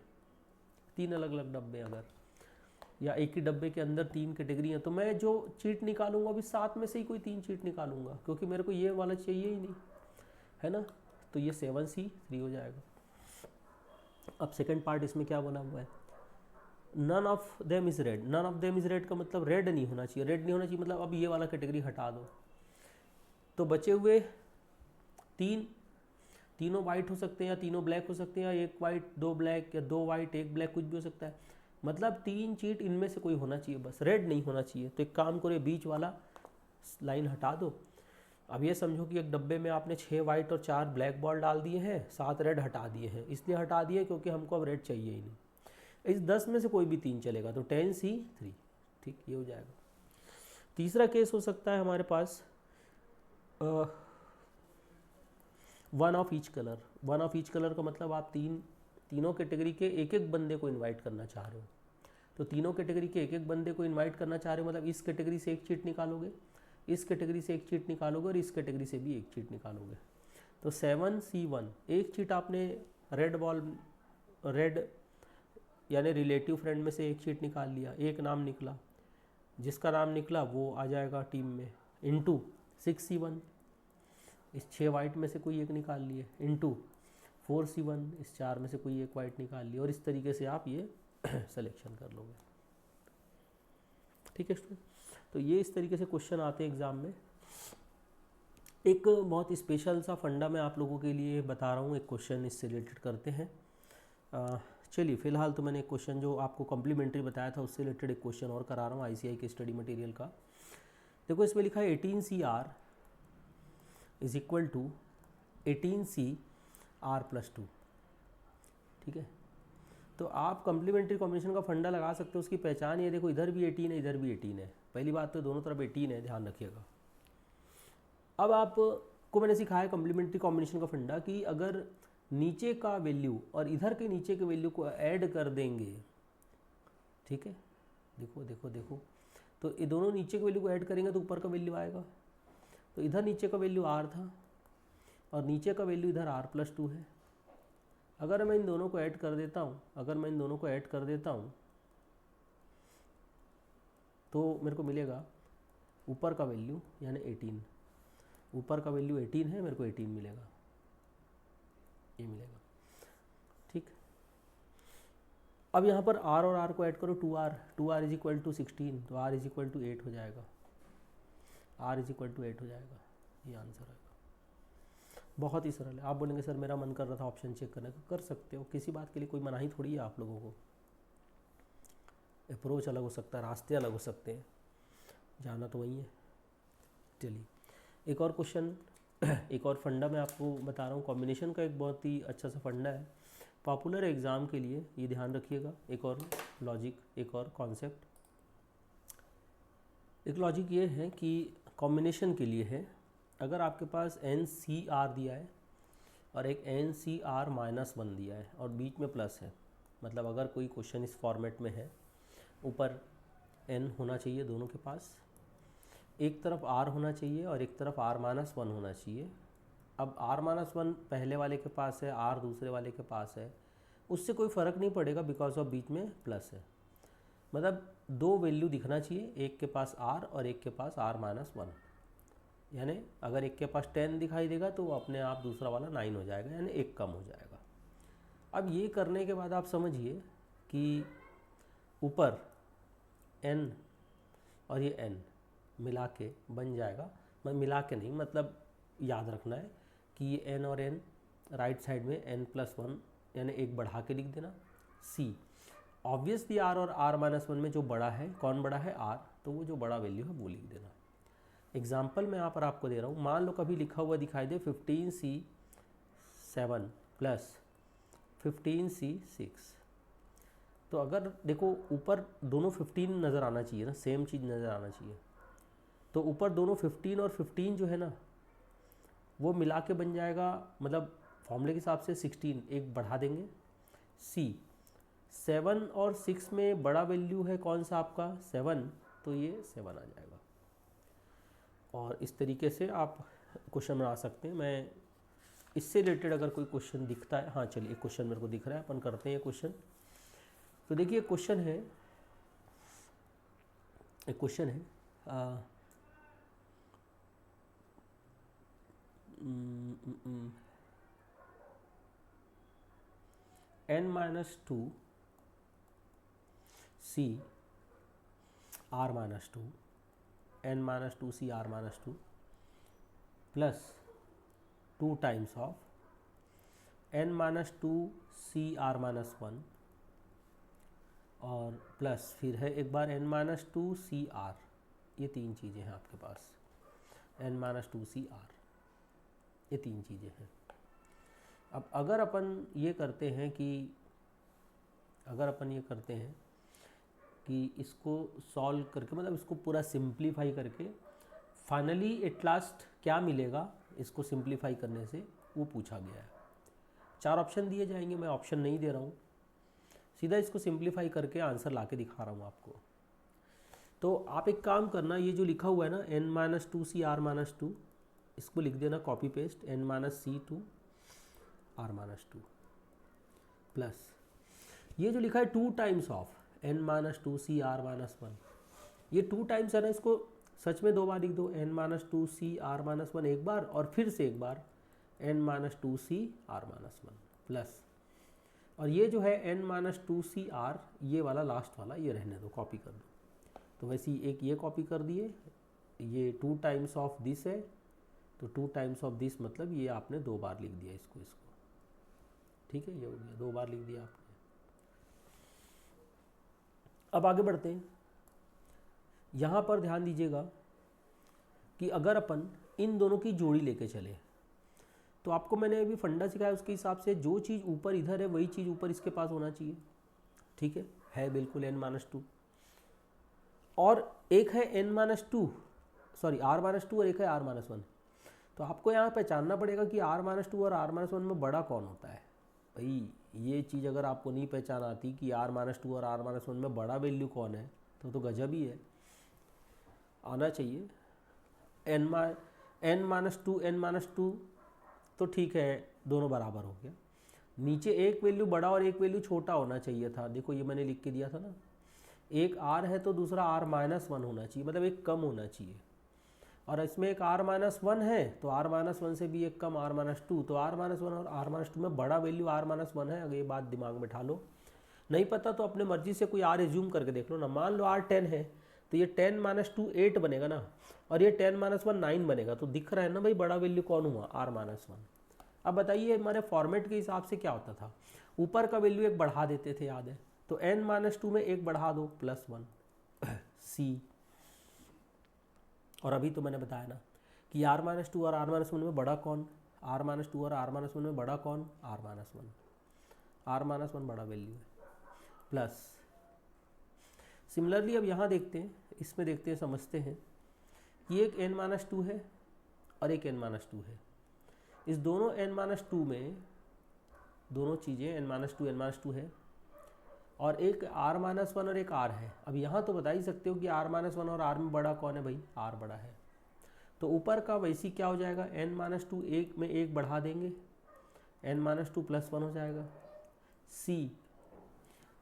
3 अलग अलग डब्बे, अगर या एक ही डब्बे के अंदर 3 कैटेगरी है, तो मैं जो चीट निकालूंगा अभी 7 में से ही कोई 3 चीट निकालूंगा, क्योंकि मेरे को ये वाला चाहिए ही नहीं, है ना। तो ये 7C3 हो जाएगा। अब सेकंड पार्ट इसमें क्या बना हुआ है, none of them is red. None of them is red का मतलब रेड नहीं होना चाहिए, रेड नहीं होना चाहिए मतलब अब ये वाला कैटेगरी हटा दो। तो बचे हुए 3, तीनों वाइट हो सकते हैं या तीनों ब्लैक हो सकते हैं, या एक वाइट 2 ब्लैक, या 2 वाइट 1 ब्लैक, कुछ भी हो सकता है। मतलब 3 चीट इनमें से कोई होना चाहिए, बस रेड नहीं होना चाहिए। तो एक काम करो, बीच वाला लाइन हटा दो। अब ये समझो कि एक डब्बे में आपने 6 वाइट और 4 ब्लैक बॉल डाल दिए हैं, 7 रेड हटा दिए हैं। इसलिए हटा दिए क्योंकि हमको अब रेड चाहिए ही नहीं। इस 10 में से कोई भी 3 चलेगा, तो 10C3, ठीक, ये हो जाएगा। तीसरा केस हो सकता है हमारे पास 1 of each colour. 1 of each colour का मतलब आप तीनों कैटेगरी के एक एक बंदे को इनवाइट करना चाह रहे हो। तो तीनों कैटेगरी के एक एक बंदे को इनवाइट करना चाह रहे हो, मतलब इस कैटेगरी से एक चीट निकालोगे, इस कैटेगरी से एक चीट निकालोगे और इस कैटेगरी से भी एक चीट निकालोगे। तो 7C1, एक चीट आपने रेड बॉल, रेड यानी रिलेटिव फ्रेंड में से एक चीट निकाल लिया, एक नाम निकला, जिसका नाम निकला वो आ जाएगा टीम में, इनटू 6C1, इस 6 वाइट में से कोई एक निकाल लिए, इनटू 4C1, इस 4 में से कोई एक वाइट निकाल लिया, और इस तरीके से आप ये सिलेक्शन कर लोगे। ठीक है स्टूडेंट, तो ये इस तरीके से क्वेश्चन आते हैं एग्ज़ाम में। एक बहुत स्पेशल सा फंडा मैं आप लोगों के लिए बता रहा हूँ, एक क्वेश्चन इससे रिलेटेड करते हैं। चलिए, फिलहाल तो मैंने एक क्वेश्चन जो आपको कॉम्प्लीमेंट्री बताया था उससे रिलेटेड एक क्वेश्चन और करा रहा हूँ ICI के स्टडी मटेरियल का। देखो, इसमें लिखा है 18CR is equal to 18CR+2। ठीक है, तो आप कॉम्प्लीमेंट्री कॉम्बिनेशन का फंडा लगा सकते हो। उसकी पहचान ये देखो, इधर भी 18 है, इधर भी 18 है। पहली बात तो दोनों तरफ 18 है, ध्यान रखिएगा। अब आपको मैंने सिखाया कॉम्प्लीमेंट्री कॉम्बिनेशन का फंडा कि अगर नीचे का वैल्यू और इधर के नीचे के वैल्यू को ऐड कर देंगे, ठीक है, देखो देखो देखो, तो ये दोनों नीचे के वैल्यू को ऐड करेंगे तो ऊपर का वैल्यू आएगा। तो इधर नीचे का वैल्यू R था और नीचे का वैल्यू इधर R+2 है। अगर मैं इन दोनों को ऐड कर देता हूँ, तो मेरे को मिलेगा ऊपर का वैल्यू यानी 18, ऊपर का वैल्यू 18 है, मेरे को 18 मिलेगा, ये मिलेगा। ठीक, अब यहाँ पर R और R को ऐड करो, 2R इज इक्वल टू 16, तो R इज इक्वल टू 8 हो जाएगा, R इज इक्वल टू 8 हो जाएगा, ये आंसर आएगा। बहुत ही सरल है। आप बोलेंगे सर मेरा मन कर रहा था ऑप्शन चेक करने का, कर सकते हो, किसी बात के लिए कोई मनाही थोड़ी है आप लोगों को। अप्रोच अलग हो सकता है, रास्ते अलग हो सकते हैं, जाना तो वही है। चलिए, एक और क्वेश्चन, एक और फंडा मैं आपको बता रहा हूँ। कॉम्बिनेशन का एक बहुत ही अच्छा सा फंडा है, पॉपुलर एग्ज़ाम के लिए, ये ध्यान रखिएगा। एक और लॉजिक, एक और कॉन्सेप्ट, एक लॉजिक ये है कि कॉम्बिनेशन के लिए है, अगर आपके पास NCR दिया है और एक NCR-1 दिया है और बीच में प्लस है, मतलब अगर कोई क्वेश्चन इस फॉर्मेट में है, ऊपर N होना चाहिए दोनों के पास, एक तरफ R होना चाहिए और एक तरफ R-1 होना चाहिए। अब R-1 पहले वाले के पास है, R दूसरे वाले के पास है, उससे कोई फ़र्क नहीं पड़ेगा बिकॉज ऑफ बीच में प्लस है। मतलब दो वैल्यू दिखना चाहिए, एक के पास R और एक के पास R-1, यानी अगर एक के पास 10 दिखाई देगा तो अपने आप दूसरा वाला 9 हो जाएगा, यानी एक कम हो जाएगा। अब ये करने के बाद आप समझिए कि ऊपर N और ये N मिला के बन जाएगा, मैं मिला के नहीं, मतलब याद रखना है कि ये N और N राइट साइड में N+1 यानी एक बढ़ा के लिख देना। C ऑब्वियसली R और R-1 में जो बड़ा है, कौन बड़ा है? R, तो वो जो बड़ा वैल्यू है वो लिख देना। एग्जाम्पल मैं यहाँ पर आपको दे रहा हूँ, मान लो कभी लिखा हुआ दिखाई दे 15C7 प्लस 15C6, तो अगर देखो ऊपर दोनों 15 नज़र आना चाहिए ना, सेम चीज़ नज़र आना चाहिए, तो ऊपर दोनों 15 और 15 जो है ना वो मिला के बन जाएगा, मतलब फॉर्मूले के हिसाब से 16 एक बढ़ा देंगे। सी 7 और 6 में बड़ा वैल्यू है कौन सा आपका 7, तो ये 7 आ जाएगा। और इस तरीके से आप क्वेश्चन बना सकते हैं। मैं इससे रिलेटेड अगर कोई क्वेश्चन दिखता है, हाँ चलिए एक क्वेश्चन मेरे को दिख रहा है, अपन करते हैं क्वेश्चन। तो देखिए क्वेश्चन है, एक क्वेश्चन है n-2 c r-2 n-2 c r-2 plus 2 times of n-2 c r-1 और प्लस फिर है एक बार n-2 c r, ये तीन चीज़ें हैं आपके पास, n-2 c r, ये तीन चीज़ें हैं। अब अगर अपन ये करते हैं कि इसको सॉल्व करके, मतलब इसको पूरा सिंप्लीफाई करके फाइनली एट लास्ट क्या मिलेगा इसको सिंप्लीफाई करने से, वो पूछा गया है। 4 ऑप्शन दिए जाएंगे, मैं ऑप्शन नहीं दे रहा हूँ, सीधा इसको सिंप्लीफाई करके आंसर ला के दिखा रहा हूँ आपको। तो आप एक काम करना, ये जो लिखा हुआ है ना n-2 c r-2, इसको लिख देना copy paste, n-c2 r-2 plus ये जो लिखा है 2 times of n-2 c r-1, ये 2 टाइम्स है ना, इसको सच में 2 बार लिख दो, n-2 c r-1 एक बार और फिर से एक बार n-2 c r-1 प्लस, और ये जो है n-2 c r, ये वाला लास्ट वाला ये रहने दो, कॉपी कर दो। तो वैसे ही एक ये कॉपी कर दिए, ये 2 टाइम्स ऑफ दिस है, तो 2 टाइम्स ऑफ दिस मतलब ये आपने 2 बार लिख दिया इसको, ठीक है, ये हो गया, 2 बार लिख दिया आपने। अब आगे बढ़ते हैं। यहाँ पर ध्यान दीजिएगा कि अगर अपन इन दोनों की जोड़ी लेके चले, तो आपको मैंने अभी फंडा सिखाया, उसके हिसाब से जो चीज़ ऊपर इधर है वही चीज़ ऊपर इसके पास होना चाहिए, ठीक है बिल्कुल n-2, और एक है r-2 और एक है r-1। तो आपको यहाँ पहचानना पड़ेगा कि r-2 और r-1 में बड़ा कौन होता है। भाई ये चीज़ अगर आपको नहीं पहचान आती कि r-2 और r-1 में बड़ा वैल्यू कौन है, तो गजब ही है, आना चाहिए। n-2 तो ठीक है, दोनों बराबर हो गया। नीचे एक वैल्यू बड़ा और एक वैल्यू छोटा होना चाहिए था, देखो ये मैंने लिख के दिया था ना, एक r है तो दूसरा r-1 होना चाहिए, मतलब एक कम होना चाहिए, और इसमें एक r-1 है तो r-1 से भी एक कम r-2, तो r-1 और r-2 में बड़ा वैल्यू r-1 है। अगर ये बात दिमाग में बैठा लो, नहीं पता तो अपने मर्जी से कोई r एज्यूम करके देख लो ना। मान लो r 10 है तो ये 10-2 8 बनेगा ना, और ये 10-1 9 बनेगा, तो दिख रहा है ना भाई बड़ा वैल्यू कौन हुआ, r-1। अब बताइए हमारे फॉर्मेट के हिसाब से क्या होता था, ऊपर का वैल्यू एक बढ़ा देते थे, याद है, तो n-2 में एक बढ़ा दो +1 c, और अभी तो मैंने बताया ना कि r-2 और r-1 में बड़ा कौन, r-2 और r-1 में बड़ा कौन, r-1 बड़ा वैल्यू है, प्लस सिमिलरली अब यहाँ देखते हैं, इसमें देखते हैं, समझते हैं कि एक n-2 है और एक n-2 है। इस दोनों n-2 में दोनों चीज़ें n-2 है, और एक r-1 और एक r है। अब यहाँ तो बता ही सकते हो कि r-1 और r में बड़ा कौन है, भाई r बड़ा है। तो ऊपर का वैसी क्या हो जाएगा, n-2 एक में एक बढ़ा देंगे, n-2 +1 हो जाएगा। c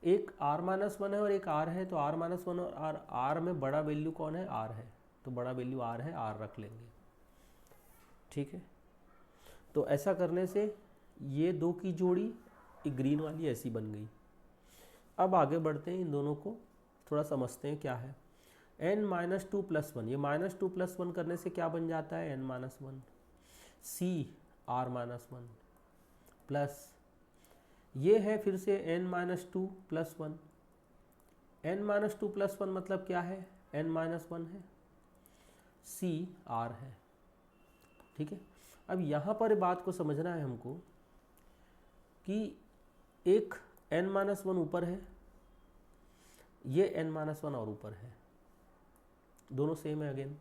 एक r-1 है और एक r है, तो r-1 और r में बड़ा वैल्यू कौन है, r है, तो बड़ा वैल्यू r है, r रख लेंगे, ठीक है। तो ऐसा करने से ये दो की जोड़ी एक ग्रीन वाली ऐसी बन गई। अब आगे बढ़ते हैं, इन दोनों को थोड़ा समझते हैं क्या है। n-2 +1, ये -2 +1 करने से क्या बन जाता है, n-1 c r-1 प्लस ये है फिर से n-2 +1, n-2 +1 मतलब क्या है, n-1 है, c r है, ठीक है। अब यहाँ पर बात को समझना है हमको कि एक n-1 ऊपर है, ये n-1 और ऊपर है, दोनों सेम है। अगेन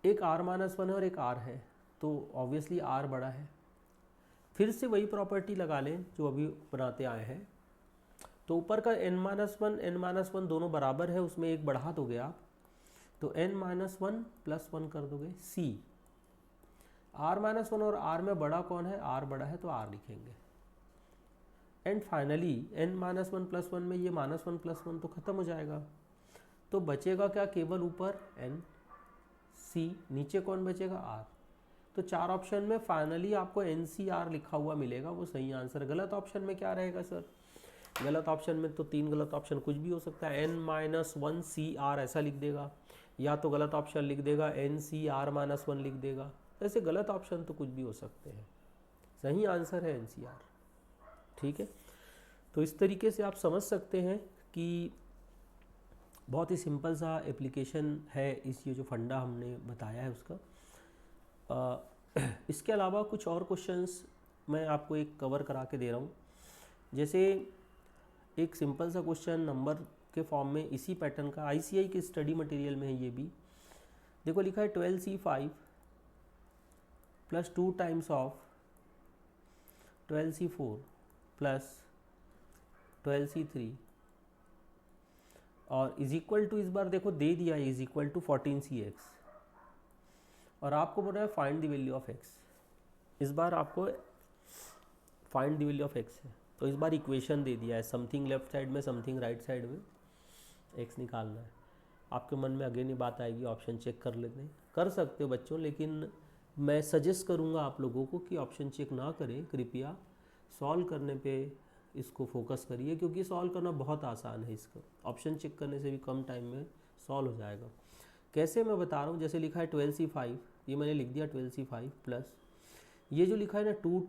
एक r-1 है और एक r है, तो ऑब्वियसली r बड़ा है, फिर से वही प्रॉपर्टी लगा लें जो अभी बनाते आए हैं। तो ऊपर का n-1 दोनों बराबर है, उसमें एक बढ़ा दोगे आप, तो n-1 + 1 कर दोगे c। r-1 और r में बड़ा कौन है, r बड़ा है तो r लिखेंगे। एंड फाइनली n-1 + 1 में ये -1 + 1 तो खत्म हो जाएगा, तो बचेगा क्या, केवल ऊपर n, c, नीचे कौन बचेगा, r। तो 4 ऑप्शन में फाइनली आपको NCR लिखा हुआ मिलेगा, वो सही आंसर। गलत ऑप्शन में क्या रहेगा सर, गलत ऑप्शन में तो 3 गलत ऑप्शन कुछ भी हो सकता है, n-1 CR ऐसा लिख देगा, या तो गलत ऑप्शन लिख देगा NCR-1 लिख देगा। ऐसे गलत ऑप्शन तो कुछ भी हो सकते हैं, सही आंसर है NCR। ठीक है, तो इस तरीके से आप समझ सकते हैं कि बहुत ही सिंपल सा एप्लीकेशन है इस, ये जो फंडा हमने बताया है उसका। इसके अलावा कुछ और क्वेश्चंस मैं आपको एक कवर करा के दे रहा हूँ। जैसे एक सिंपल सा क्वेश्चन नंबर के फॉर्म में इसी पैटर्न का ICI के स्टडी मटेरियल में है ये भी। देखो लिखा है 12C5 + 2 times of 12C4 + 12C3 और इज इक्वल टू, इस बार देखो दे दिया है इज इक्वल टू 14CX, और आपको बोल रहा है find the value of x। इस बार आपको find the value of x है, तो इस बार इक्वेशन दे दिया है, समथिंग लेफ्ट साइड में समथिंग राइट साइड में x निकालना है। आपके मन में अगेन ये बात आएगी ऑप्शन चेक कर लेते हैं, कर सकते हो बच्चों, लेकिन मैं सजेस्ट करूँगा आप लोगों को कि ऑप्शन चेक ना करें, कृपया सॉल्व करने पे इसको फोकस करिए, क्योंकि सॉल्व करना बहुत आसान है, इसका ऑप्शन चेक करने से भी कम टाइम में सॉल्व हो जाएगा। कैसे मैं बता रहा हूँ, जैसे लिखा है 12C5, ये मैंने लिख दिया 12C5 प्लस ये जो लिखा है ना 2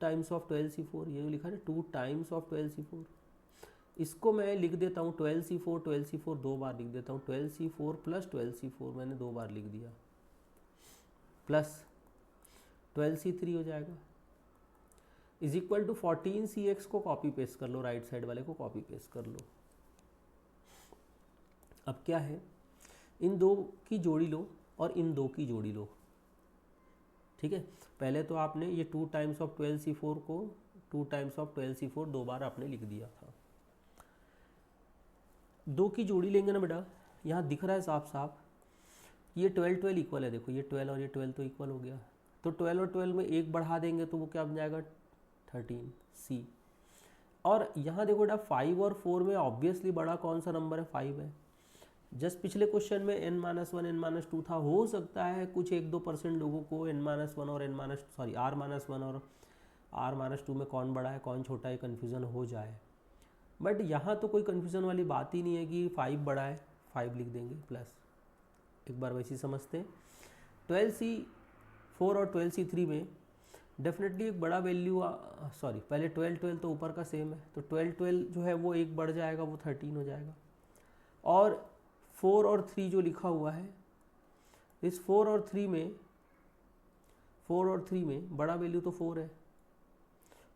टाइम्स ऑफ 12C4, ये जो लिखा है ना 2 टाइम्स ऑफ 12C4, इसको मैं लिख देता हूँ 12C4 दो बार लिख देता हूँ, 12C4 + 12C4 मैंने 2 बार लिख दिया, प्लस 12C3 हो जाएगा, इज इक्वल टू 14CX को कॉपी पेस्ट कर लो, राइट साइड वाले को कॉपी पेस्ट कर लो। अब क्या है, इन दो की जोड़ी लो और इन दो की जोड़ी लो। ठीक है, पहले तो आपने ये 2 टाइम्स ऑफ 12C4 को 2 टाइम्स ऑफ 12C4 2 बार आपने लिख दिया था। दो की जोड़ी लेंगे ना बेटा, यहाँ दिख रहा है साफ साफ, ये 12 इक्वल है, देखो ये 12 और ये 12 तो इक्वल हो गया, तो 12 और 12 में एक बढ़ा देंगे तो वो क्या बन जाएगा 13C। और यहाँ देखो बेटा 5 और 4 में ऑब्वियसली बड़ा कौन सा नंबर है, 5 है। जस्ट पिछले क्वेश्चन में n-1 n-2 था, हो सकता है कुछ 1-2% लोगों को n-1 और r-1 और r-2 में कौन बड़ा है कौन छोटा है कन्फ्यूज़न हो जाए, बट यहाँ तो कोई कन्फ्यूज़न वाली बात ही नहीं है कि 5 बड़ा है, 5 लिख देंगे प्लस, एक बार वैसे ही समझते हैं। 12C4 और 12C3 में डेफिनेटली एक बड़ा वैल्यू, पहले 12 तो ऊपर का सेम है, तो 12 जो है वो एक बढ़ जाएगा, वो 13 हो जाएगा। और 4 और 3 जो लिखा हुआ है, इस 4 और 3 में बड़ा वैल्यू तो 4 है,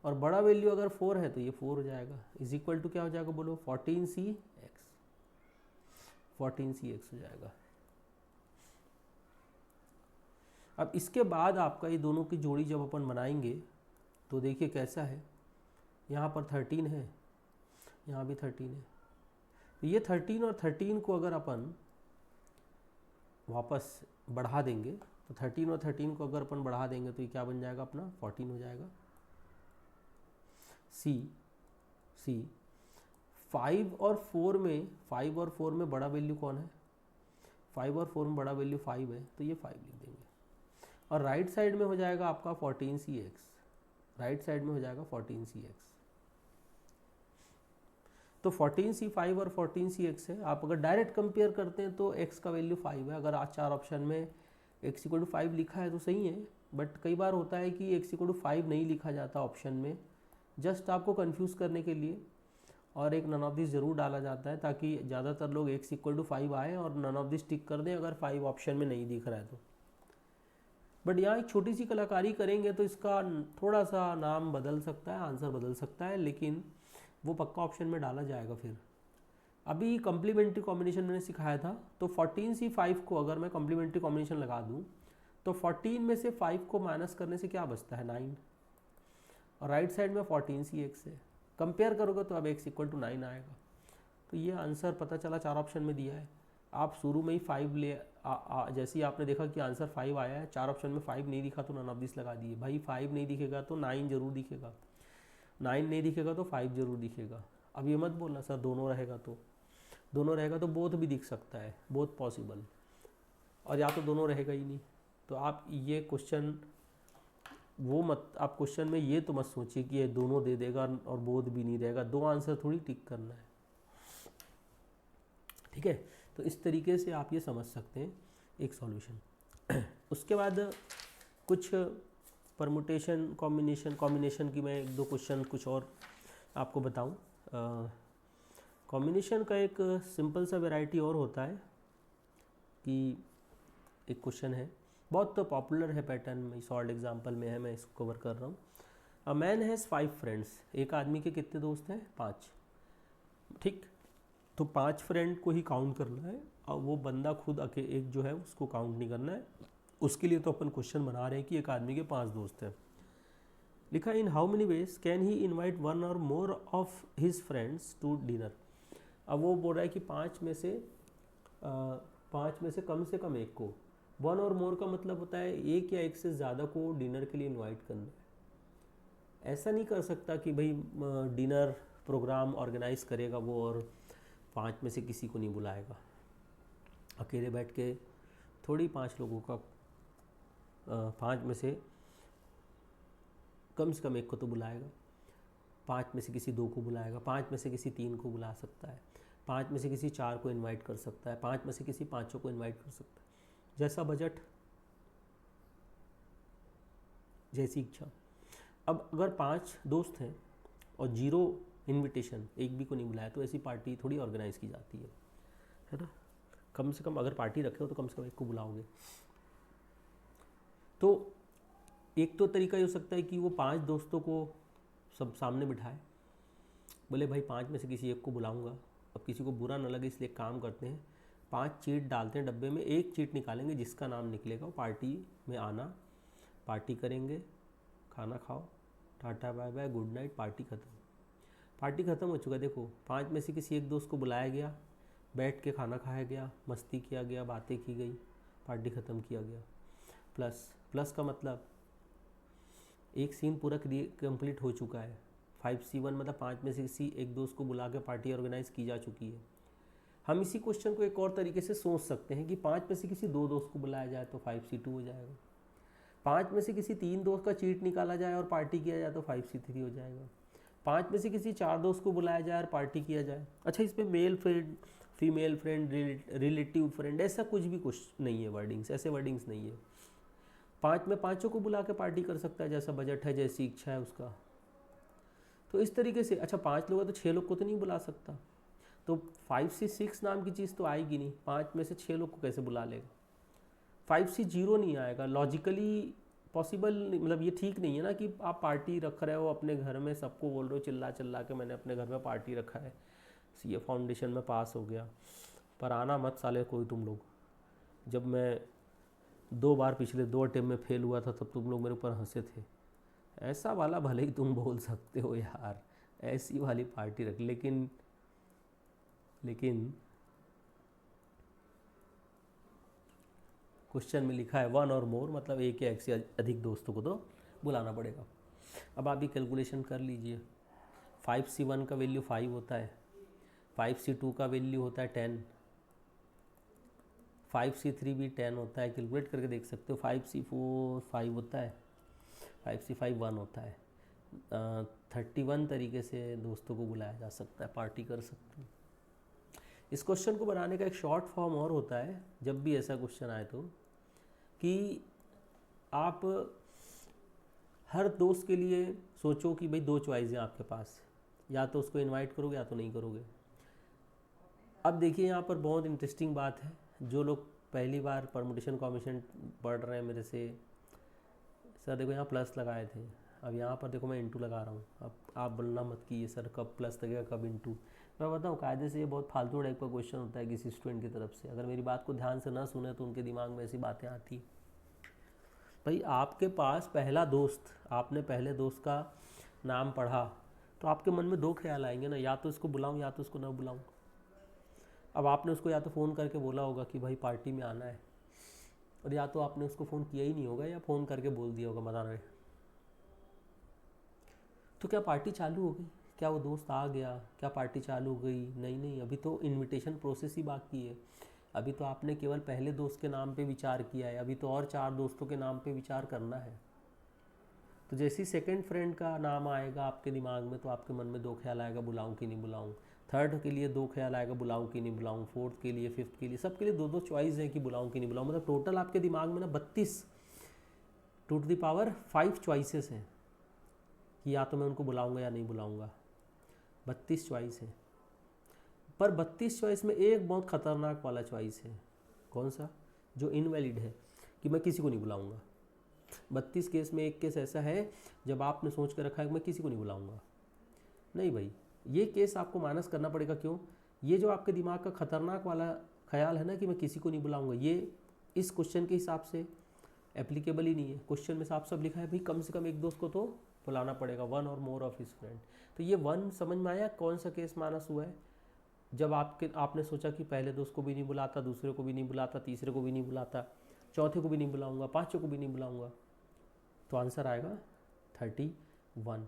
और बड़ा वैल्यू अगर 4 है तो ये 4 हो जाएगा, इज इक्वल टू क्या हो जाएगा बोलो 14CX हो जाएगा। अब इसके बाद आपका ये दोनों की जोड़ी जब अपन बनाएंगे तो देखिए कैसा है, यहाँ पर 13 है, यहाँ भी 13 है, तो ये 13 और 13 को अगर अपन वापस बढ़ा देंगे तो 13 और 13 को अगर अपन बढ़ा देंगे तो ये क्या बन जाएगा अपना 14 हो जाएगा। सी 5 और 4 में बड़ा वैल्यू कौन है, 5 और 4 में बड़ा वैल्यू 5 है, तो ये 5 लिख देंगे। और राइट साइड में हो जाएगा आपका 14CX, राइट साइड में हो जाएगा 14CX, तो 14C5 और 14CX है। आप अगर डायरेक्ट कंपेयर करते हैं तो x का वैल्यू 5 है, अगर आज 4 ऑप्शन में x = 5 लिखा है तो सही है, बट कई बार होता है कि x = 5 नहीं लिखा जाता ऑप्शन में, जस्ट आपको कंफ्यूज करने के लिए, और एक नन ऑफ दिस जरूर डाला जाता है ताकि ज़्यादातर लोग x = 5 आए और नन ऑफ दिस टिक कर दें अगर 5 ऑप्शन में नहीं दिख रहा है तो। बट यहाँ एक छोटी सी कलाकारी करेंगे तो इसका थोड़ा सा नाम बदल सकता है, आंसर बदल सकता है, लेकिन वो पक्का ऑप्शन में डाला जाएगा। फिर अभी कॉम्प्लीमेंट्री कॉम्बिनेशन मैंने सिखाया था, तो 14C5 को अगर मैं कॉम्प्लीमेंट्री कॉम्बिनेशन लगा दूँ तो 14 में से 5 को माइनस करने से क्या बचता है 9, और राइट साइड में 14c(x) है। कंपेयर करोगे तो अब x इक्वल टू 9 आएगा। तो ये आंसर पता चला 4 ऑप्शन में दिया है। आप शुरू में ही 5 ले जैसे ही आपने देखा कि आंसर 5 आया है, 4 ऑप्शन में 5 नहीं दिखा तो नन ऑफ दिस लगा दिए। भाई 5 नहीं दिखेगा तो 9 जरूर दिखेगा, 9 नहीं दिखेगा तो 5 जरूर दिखेगा। अब ये मत बोलना सर दोनों रहेगा तो बोथ भी दिख सकता है, बोथ पॉसिबल, और या तो दोनों रहेगा ही नहीं। तो आप ये क्वेश्चन आप क्वेश्चन में ये तो मत सोचिए कि ये दोनों दे देगा और बोथ भी नहीं रहेगा, दो आंसर थोड़ी टिक करना है, ठीक है। तो इस तरीके से आप ये समझ सकते हैं एक सॉल्यूशन। उसके बाद कुछ परमुटेशन कॉम्बिनेशन की मैं एक दो क्वेश्चन कुछ और आपको बताऊं। कॉम्बिनेशन का एक सिंपल सा वैरायटी और होता है कि एक क्वेश्चन है, बहुत तो पॉपुलर है पैटर्न में, शॉर्ट एग्जांपल में है, मैं इसको कवर कर रहा हूँ। अ मैन हैज़ 5 फ्रेंड्स, एक आदमी के कितने दोस्त हैं? 5, ठीक। तो 5 फ्रेंड को ही काउंट करना है और वो बंदा खुद एक जो है उसको काउंट नहीं करना है। उसके लिए तो अपन क्वेश्चन बना रहे हैं कि एक आदमी के 5 दोस्त हैं। लिखा in how many ways can he invite 1 और more of his friends to dinner. अब वो बोल रहा है कि 5 में से कम एक को, 1 और मोर का मतलब होता है एक या एक से ज़्यादा को डिनर के लिए इनवाइट करना है। ऐसा नहीं कर सकता कि भाई डिनर प्रोग्राम ऑर्गेनाइज करेगा वो और 5 में से किसी को नहीं बुलाएगा। अकेले बैठ के थोड़ी 5 लोगों का 5 में से कम एक को तो बुलाएगा, 5 में से किसी 2 को बुलाएगा, 5 में से किसी 3 को बुला सकता है, 5 में से किसी 4 को इनवाइट कर सकता है, 5 में से किसी 5 को इनवाइट कर सकता है, जैसा बजट जैसी इच्छा। अब अगर 5 दोस्त हैं और 0 इनविटेशन, एक भी को नहीं बुलाया, तो ऐसी पार्टी थोड़ी ऑर्गेनाइज की जाती है ना। कम से कम अगर पार्टी रखे हो तो कम से कम एक को बुलाओगे। तो एक तो तरीका ये हो सकता है कि वो 5 दोस्तों को सब सामने बिठाए, बोले भाई 5 में से किसी एक को बुलाऊंगा। अब किसी को बुरा ना लगे इसलिए काम करते हैं, 5 चीट डालते हैं डब्बे में, एक चीट निकालेंगे जिसका नाम निकलेगा वो पार्टी में आना, पार्टी करेंगे, खाना खाओ, टाटा bye bye good night, party ख़त्म। पार्टी ख़त्म हो चुका है। देखो 5 में से किसी एक दोस्त को बुलाया गया, बैठ के खाना खाया गया, मस्ती किया गया, बातें की गई, पार्टी ख़त्म किया गया। प्लस का मतलब एक सीन पूरा कंप्लीट हो चुका है। 5C1 मतलब 5 में से किसी एक दोस्त को बुला के पार्टी ऑर्गेनाइज की जा चुकी है। हम इसी क्वेश्चन को एक और तरीके से सोच सकते हैं कि 5 में से किसी 2 दोस्त को बुलाया जाए तो 5C2 हो जाएगा, 5 में से किसी 3 दोस्त का चीट निकाला जाए और पार्टी किया जाए तो 5C3 हो जाएगा, 5 में से किसी 4 दोस्त को बुलाया जाए और पार्टी किया जाए। अच्छा, इसमें male friend, female friend, relative friend, ऐसा कुछ नहीं है, वर्डिंग्स, ऐसे वर्डिंग्स नहीं है। 5 में 5 को बुला के पार्टी कर सकता है, जैसा बजट है, जैसी इच्छा है उसका। तो इस तरीके से, अच्छा 5 लोग है तो 6 लोग को तो नहीं बुला सकता, तो 5C6 नाम की चीज़ तो आएगी नहीं, 5 में से 6 लोग को कैसे बुला लेगा? 5C0 नहीं आएगा, लॉजिकली पॉसिबल, मतलब ये ठीक नहीं है ना कि आप पार्टी रख रहे हो अपने घर में, सबको बोल रहे हो चिल्ला के मैंने अपने घर में पार्टी रखा है, CA फाउंडेशन में पास हो गया, पर आना मत साले कोई तुम लोग। जब मैं 2 बार पिछले 2 अटेम्प्ट में फेल हुआ था तब तुम लोग मेरे ऊपर हंसे थे। ऐसा वाला भले ही तुम बोल सकते हो यार, ऐसी वाली पार्टी रख, लेकिन क्वेश्चन में लिखा है 1 और मोर, मतलब एक या एक से अधिक दोस्तों को तो बुलाना पड़ेगा। अब आप ये कैलकुलेशन कर लीजिए, 5C1 का वैल्यू 5 होता है, 5C2 का वैल्यू होता है 10, 5C3 भी 10 होता है, कैलकुलेट करके देख सकते हो। 5C4 5 होता है, 5C5 1 होता है। 31 तरीके से दोस्तों को बुलाया जा सकता है, पार्टी कर सकते हैं। इस क्वेश्चन को बनाने का एक शॉर्ट फॉर्म और होता है, जब भी ऐसा क्वेश्चन आए तो, कि आप हर दोस्त के लिए सोचो कि भाई 2 चॉइस हैं आपके पास, या तो उसको इनवाइट करोगे या तो नहीं करोगे। अब देखिए यहाँ पर बहुत इंटरेस्टिंग बात है, जो लोग पहली बार परमुटेशन कॉम्बिनेशन पढ़ रहे हैं मेरे से, सर देखो यहाँ प्लस लगाए थे, अब यहाँ पर देखो मैं इंटू लगा रहा हूँ। अब आप बोलना मत कि ये सर कब प्लस लगेगा कब इंटू। मैं बताऊँ कायदे से ये बहुत फालतू टाइप का क्वेश्चन होता है किसी स्टूडेंट की तरफ से, अगर मेरी बात को ध्यान से ना सुने तो उनके दिमाग में ऐसी बातें आती। भाई आपके पास पहला दोस्त, आपने पहले दोस्त का नाम पढ़ा तो आपके मन में दो ख्याल आएंगे ना, या तो इसको बुलाऊं या तो इसको ना बुलाऊं। अब आपने उसको या तो फ़ोन करके बोला होगा कि भाई पार्टी में आना है, और या तो आपने उसको फ़ोन किया ही नहीं होगा या फ़ोन करके बोल दिया होगा मना रहे। तो क्या पार्टी चालू हो गई? क्या वो दोस्त आ गया? क्या पार्टी चालू हो गई? नहीं नहीं, अभी तो इनविटेशन प्रोसेस ही बाकी है। अभी तो आपने केवल पहले दोस्त के नाम पे विचार किया है, अभी तो और 4 दोस्तों के नाम पे विचार करना है। तो जैसे ही सेकंड फ्रेंड का नाम आएगा आपके दिमाग में तो आपके मन में दो ख्याल आएगा, बुलाऊं कि नहीं बुलाऊं। थर्ड के लिए दो ख्याल आएगा, बुलाऊं कि नहीं बुलाऊं। फोर्थ के लिए, फिफ्थ के लिए, सबके लिए दो दो चॉइस है कि बुलाऊं कि नहीं बुलाऊं। मतलब टोटल आपके दिमाग में ना 32 टू द पावर 5 चॉइसेस हैं कि या तो मैं उनको बुलाऊंगा या नहीं बुलाऊंगा। 32 चॉइस है, पर 32 चॉइस में एक बहुत खतरनाक वाला चॉइस है। कौन सा? जो इनवैलिड है, कि मैं किसी को नहीं बुलाऊंगा। 32 केस में एक केस ऐसा है जब आपने सोच कर रखा है कि मैं किसी को नहीं बुलाऊंगा। नहीं भाई, ये केस आपको माइनस करना पड़ेगा। क्यों? ये जो आपके दिमाग का खतरनाक वाला ख्याल है ना कि मैं किसी को नहीं बुलाऊंगा, ये इस क्वेश्चन के हिसाब से एप्लीकेबल ही नहीं है। क्वेश्चन में साफ साफ लिखा है भाई कम से कम एक दोस्त को तो बुलाना पड़ेगा, one or more of his friend. तो ये वन समझ में आया कौन सा केस माइनस हुआ है? जब आपने सोचा कि पहले दोस्त को भी नहीं बुलाता, दूसरे को भी नहीं बुलाता, तीसरे को भी नहीं बुलाता, चौथे को भी नहीं बुलाऊंगा, पाँचों को भी नहीं बुलाऊंगा, तो आंसर आएगा 31।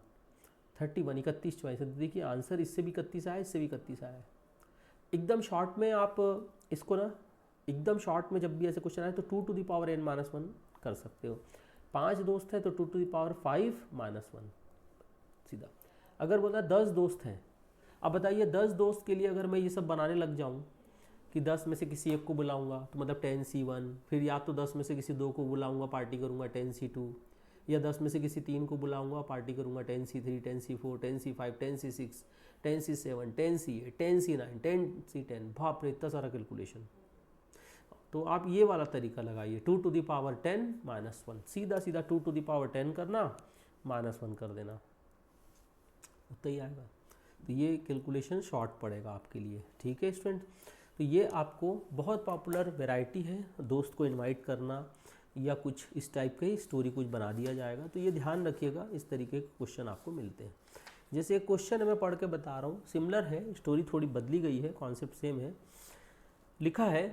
31 चॉइस है। देखिए आंसर इससे भी 31 आया, इससे भी 31 आया। एकदम शॉर्ट में आप इसको ना, एकदम शॉर्ट में जब भी ऐसे क्वेश्चन आए तो 2 to the power n-1 कर सकते हो। 5 दोस्त हैं तो 2 to the power 5-1 सीधा। अगर बोला 10 दोस्त हैं, अब बताइए 10 दोस्त के लिए अगर मैं ये सब बनाने लग जाऊँ कि 10 में से किसी एक को बुलाऊंगा तो मतलब 10C1, फिर या तो 10 में से किसी 2 को बुलाऊंगा पार्टी करूंगा 10C2, या 10 में से किसी 3 को बुलाऊंगा पार्टी करूंगा 10C3, 10C4, 10C5, 10C6, 10C7, 10C8, 10C9, 10C10। बाप रे, इतना सारा कैलकुलेशन। तो आप ये वाला तरीका लगाइए, 2 to the power 10-1, सीधा सीधा 2 to the power 10 करना, -1 कर देना, उतना ही आएगा। तो ये कैलकुलेशन शॉर्ट पड़ेगा आपके लिए। ठीक है स्टूडेंट, तो ये आपको बहुत पॉपुलर वैरायटी है, दोस्त को इनवाइट करना या कुछ इस टाइप का ही स्टोरी कुछ बना दिया जाएगा। तो ये ध्यान रखिएगा, इस तरीके के क्वेश्चन आपको मिलते हैं। जैसे एक क्वेश्चन मैं पढ़ के बता रहा हूँ, सिमिलर है, स्टोरी थोड़ी बदली गई है, कॉन्सेप्ट सेम है। लिखा है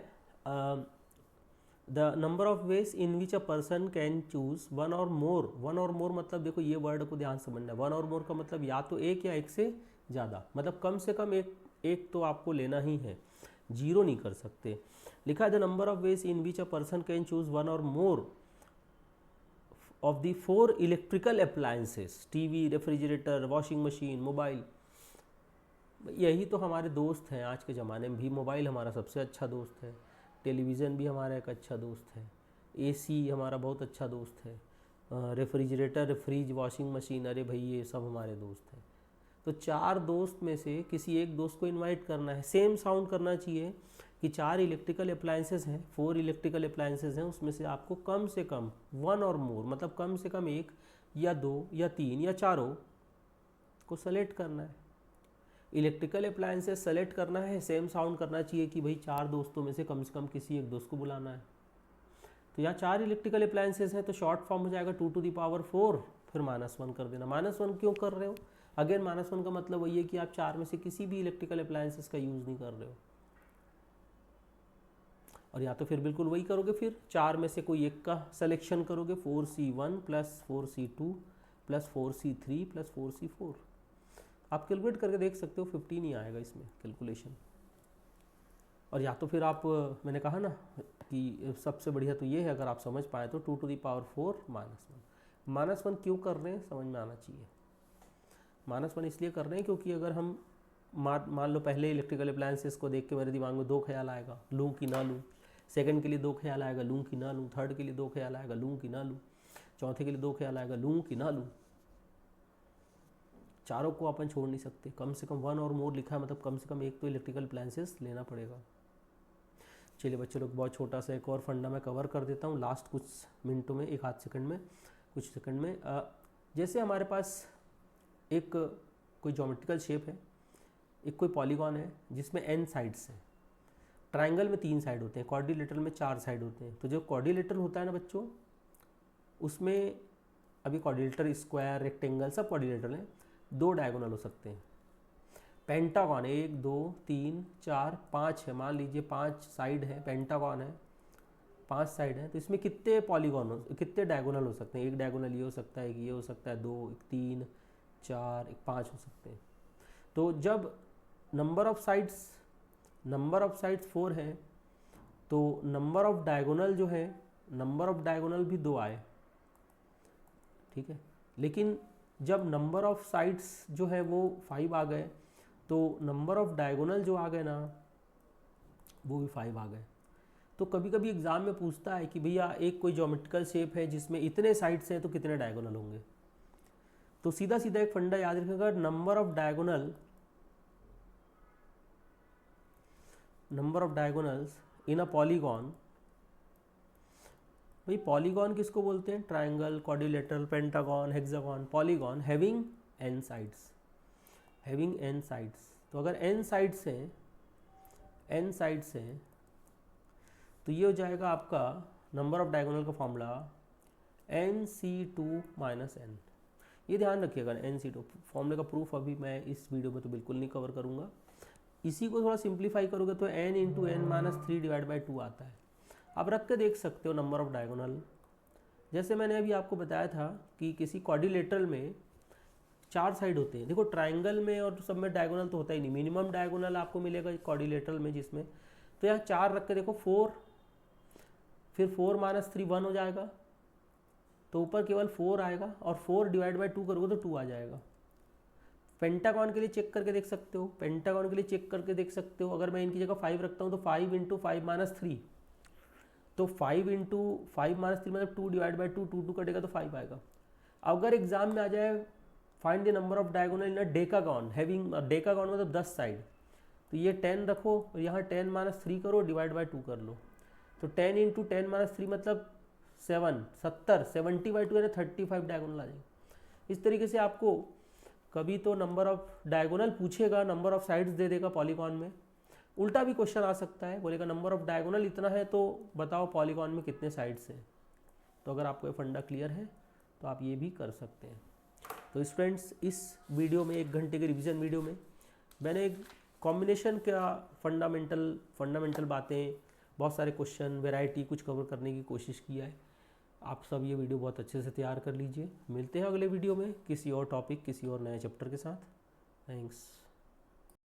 the number of ways in which a person can choose one or मोर मतलब देखो ये वर्ड को ध्यान समझना है। वन और मोर का मतलब या तो एक या एक से ज़्यादा, मतलब कम से कम एक तो आपको लेना ही है, जीरो नहीं कर सकते। लिखा है the number of ways in which a person can choose one or more of the 4 electrical appliances, TV, refrigerator, washing machine, mobile. यही तो हमारे दोस्त हैं आज के ज़माने में भी। मोबाइल हमारा सबसे अच्छा दोस्त है, टेलीविज़न भी हमारा एक अच्छा दोस्त है, एसी हमारा बहुत अच्छा दोस्त है, रेफ्रिजरेटर, फ्रिज, वॉशिंग मशीन, अरे भाई ये सब हमारे दोस्त हैं। तो 4 दोस्त में से किसी एक दोस्त को इनवाइट करना है। सेम साउंड करना चाहिए कि 4 इलेक्ट्रिकल अप्लायंसेस हैं, 4 इलेक्ट्रिकल अप्लायंसेस हैं, उसमें से आपको कम से कम वन और मोर मतलब कम से कम 1 या 2 या 3 या चारों को सेलेक्ट करना है। इलेक्ट्रिकल अप्लायंसेस सेलेक्ट करना है, सेम साउंड करना चाहिए कि भाई 4 दोस्तों में से कम किसी एक दोस्त को बुलाना है। तो यहाँ 4 इलेक्ट्रिकल अप्लायंसेस हैं तो शॉर्ट फॉर्म हो जाएगा 2 to the power 4, फिर -1 कर देना। -1 क्यों कर रहे हो? अगेन -1 का मतलब वही है कि आप 4 में से किसी भी इलेक्ट्रिकल अप्लायंसेस का यूज़ नहीं कर रहे हो। और या तो फिर बिल्कुल वही करोगे, फिर 4 में से कोई एक का सिलेक्शन करोगे, 4C1 + 4C2 + 4C3 + 4C4। आप कैलकुलेट करके देख सकते हो, 15 ही आएगा इसमें कैलकुलेशन। और या तो फिर आप, मैंने कहा ना कि सबसे बढ़िया तो ये है अगर आप समझ पाए तो 2 to the power 4 -1। -1 क्यों कर रहे हैं समझ में आना चाहिए। -1 इसलिए कर रहे हैं क्योंकि अगर हम मान लो पहले इलेक्ट्रिकल अप्लायंसेस को देख के मेरे दिमाग में 2 ख्याल आएगा, लूँ कि ना लूँ। सेकंड के लिए 2 ख्याल आएगा, लूँ कि ना लूँ। थर्ड के लिए 2 ख्याल आएगा, लूँ कि ना लूँ। चौथे के लिए 2 ख्याल आएगा, लूँ कि ना लूँ। चारों को अपन छोड़ नहीं सकते। कम से कम वन और मोर लिखा है मतलब कम से कम एक तो इलेक्ट्रिकल अप्लायंसेस लेना पड़ेगा। चलिए बच्चे लोग, बहुत छोटा सा एक और फंडा मैं कवर कर देता हूँ लास्ट कुछ मिनटों में, एक आध सेकंड में, कुछ सेकंड में। जैसे हमारे पास एक कोई ज्योमेट्रिकल शेप है, एक कोई पॉलीगॉन है जिसमें n साइड्स हैं। ट्राइंगल में 3 साइड होते हैं, क्वाड्रिलेटरल में 4 साइड होते हैं। तो जो क्वाड्रिलेटरल होता है ना बच्चों, उसमें अभी क्वाड्रिलेटरल, स्क्वायर, रेक्टेंगल सब क्वाड्रिलेटरल हैं, 2 डायगोनल हो सकते हैं। पेंटागॉन 1 2 3 4 5 है, मान लीजिए 5 साइड है, पेंटागॉन है, 5 साइड है, तो इसमें कितने पॉलीगॉन कितने डायगोनल हो सकते हैं? एक डायगोनल ये हो सकता है, एक ये हो सकता है, 2, एक 3, 4, एक 5 हो सकते हैं। तो जब नंबर ऑफ साइड्स 4 है तो नंबर ऑफ डायगोनल जो है, नंबर ऑफ डायगोनल भी 2 आए, ठीक है। लेकिन जब नंबर ऑफ साइड्स जो है वो 5 आ गए तो नंबर ऑफ डायगोनल जो आ गए ना वो भी 5 आ गए। तो कभी कभी एग्जाम में पूछता है कि भैया एक कोई ज्योमेट्रिकल शेप है जिसमें इतने साइड्स हैं तो कितने डायगोनल होंगे। तो सीधा सीधा एक फंडा याद रखिएगा, number of diagonals in a polygon. भाई पॉलीगॉन किसको बोलते हैं? Triangle, quadrilateral, pentagon, hexagon. Polygon having n sides, तो अगर n साइड्स हैं तो ये हो जाएगा आपका नंबर ऑफ डायगोनल का फॉर्मूला nc2 - n। ये ध्यान रखिएगा, nc2 फॉर्मूले का प्रूफ अभी मैं इस वीडियो में तो बिल्कुल नहीं कवर करूँगा। इसी को थोड़ा सिंप्लीफाई करोगे तो n × n - 3/2 आता है। आप रख के देख सकते हो नंबर ऑफ डायगोनल। जैसे मैंने अभी आपको बताया था कि किसी क्वाड्रिलेटरल में 4 साइड होते हैं। देखो ट्रायंगल में और सब में डायगोनल तो होता ही नहीं, मिनिमम डायगोनल आपको मिलेगा क्वाड्रिलेटरल में जिसमें, तो यहाँ 4 रख के देखो, 4, फिर 4 - 3 1 हो जाएगा, तो ऊपर केवल 4 आएगा, और 4/2 करोगे तो 2 आ जाएगा। पेंटागॉन के लिए चेक करके देख सकते हो, अगर मैं इनकी जगह 5 रखता हूँ तो 5 × 5 - 3, तो 5 × 5 - 3 मतलब 2/2, 2 कटेगा तो 5 आएगा। अगर एग्जाम में आ जाए find the number of diagonal in a decagon having, decagon मतलब 10 साइड, तो ये 10 रखो और यहाँ 10 - 3 करो, /2 कर लो, तो 10 × 10 - 3 मतलब 70/2 यानी 35 डायगोनल आ जाएंगे। इस तरीके से आपको कभी तो नंबर ऑफ डायगोनल पूछेगा, नंबर ऑफ साइड्स दे देगा पॉलीगॉन में। उल्टा भी क्वेश्चन आ सकता है, बोलेगा नंबर ऑफ डायगोनल इतना है तो बताओ पॉलीगॉन में कितने साइड्स हैं। तो अगर आपको ये फंडा क्लियर है तो आप ये भी कर सकते हैं। तो स्टूडेंट्स, इस वीडियो में 1 घंटे के रिवीजन वीडियो में मैंने एक कॉम्बिनेशन का फंडामेंटल बातें, बहुत सारे क्वेश्चन, वैरायटी कुछ कवर करने की कोशिश किया है। आप सब ये वीडियो बहुत अच्छे से तैयार कर लीजिए। मिलते हैं अगले वीडियो में किसी और टॉपिक, किसी और नए चैप्टर के साथ। थैंक्स।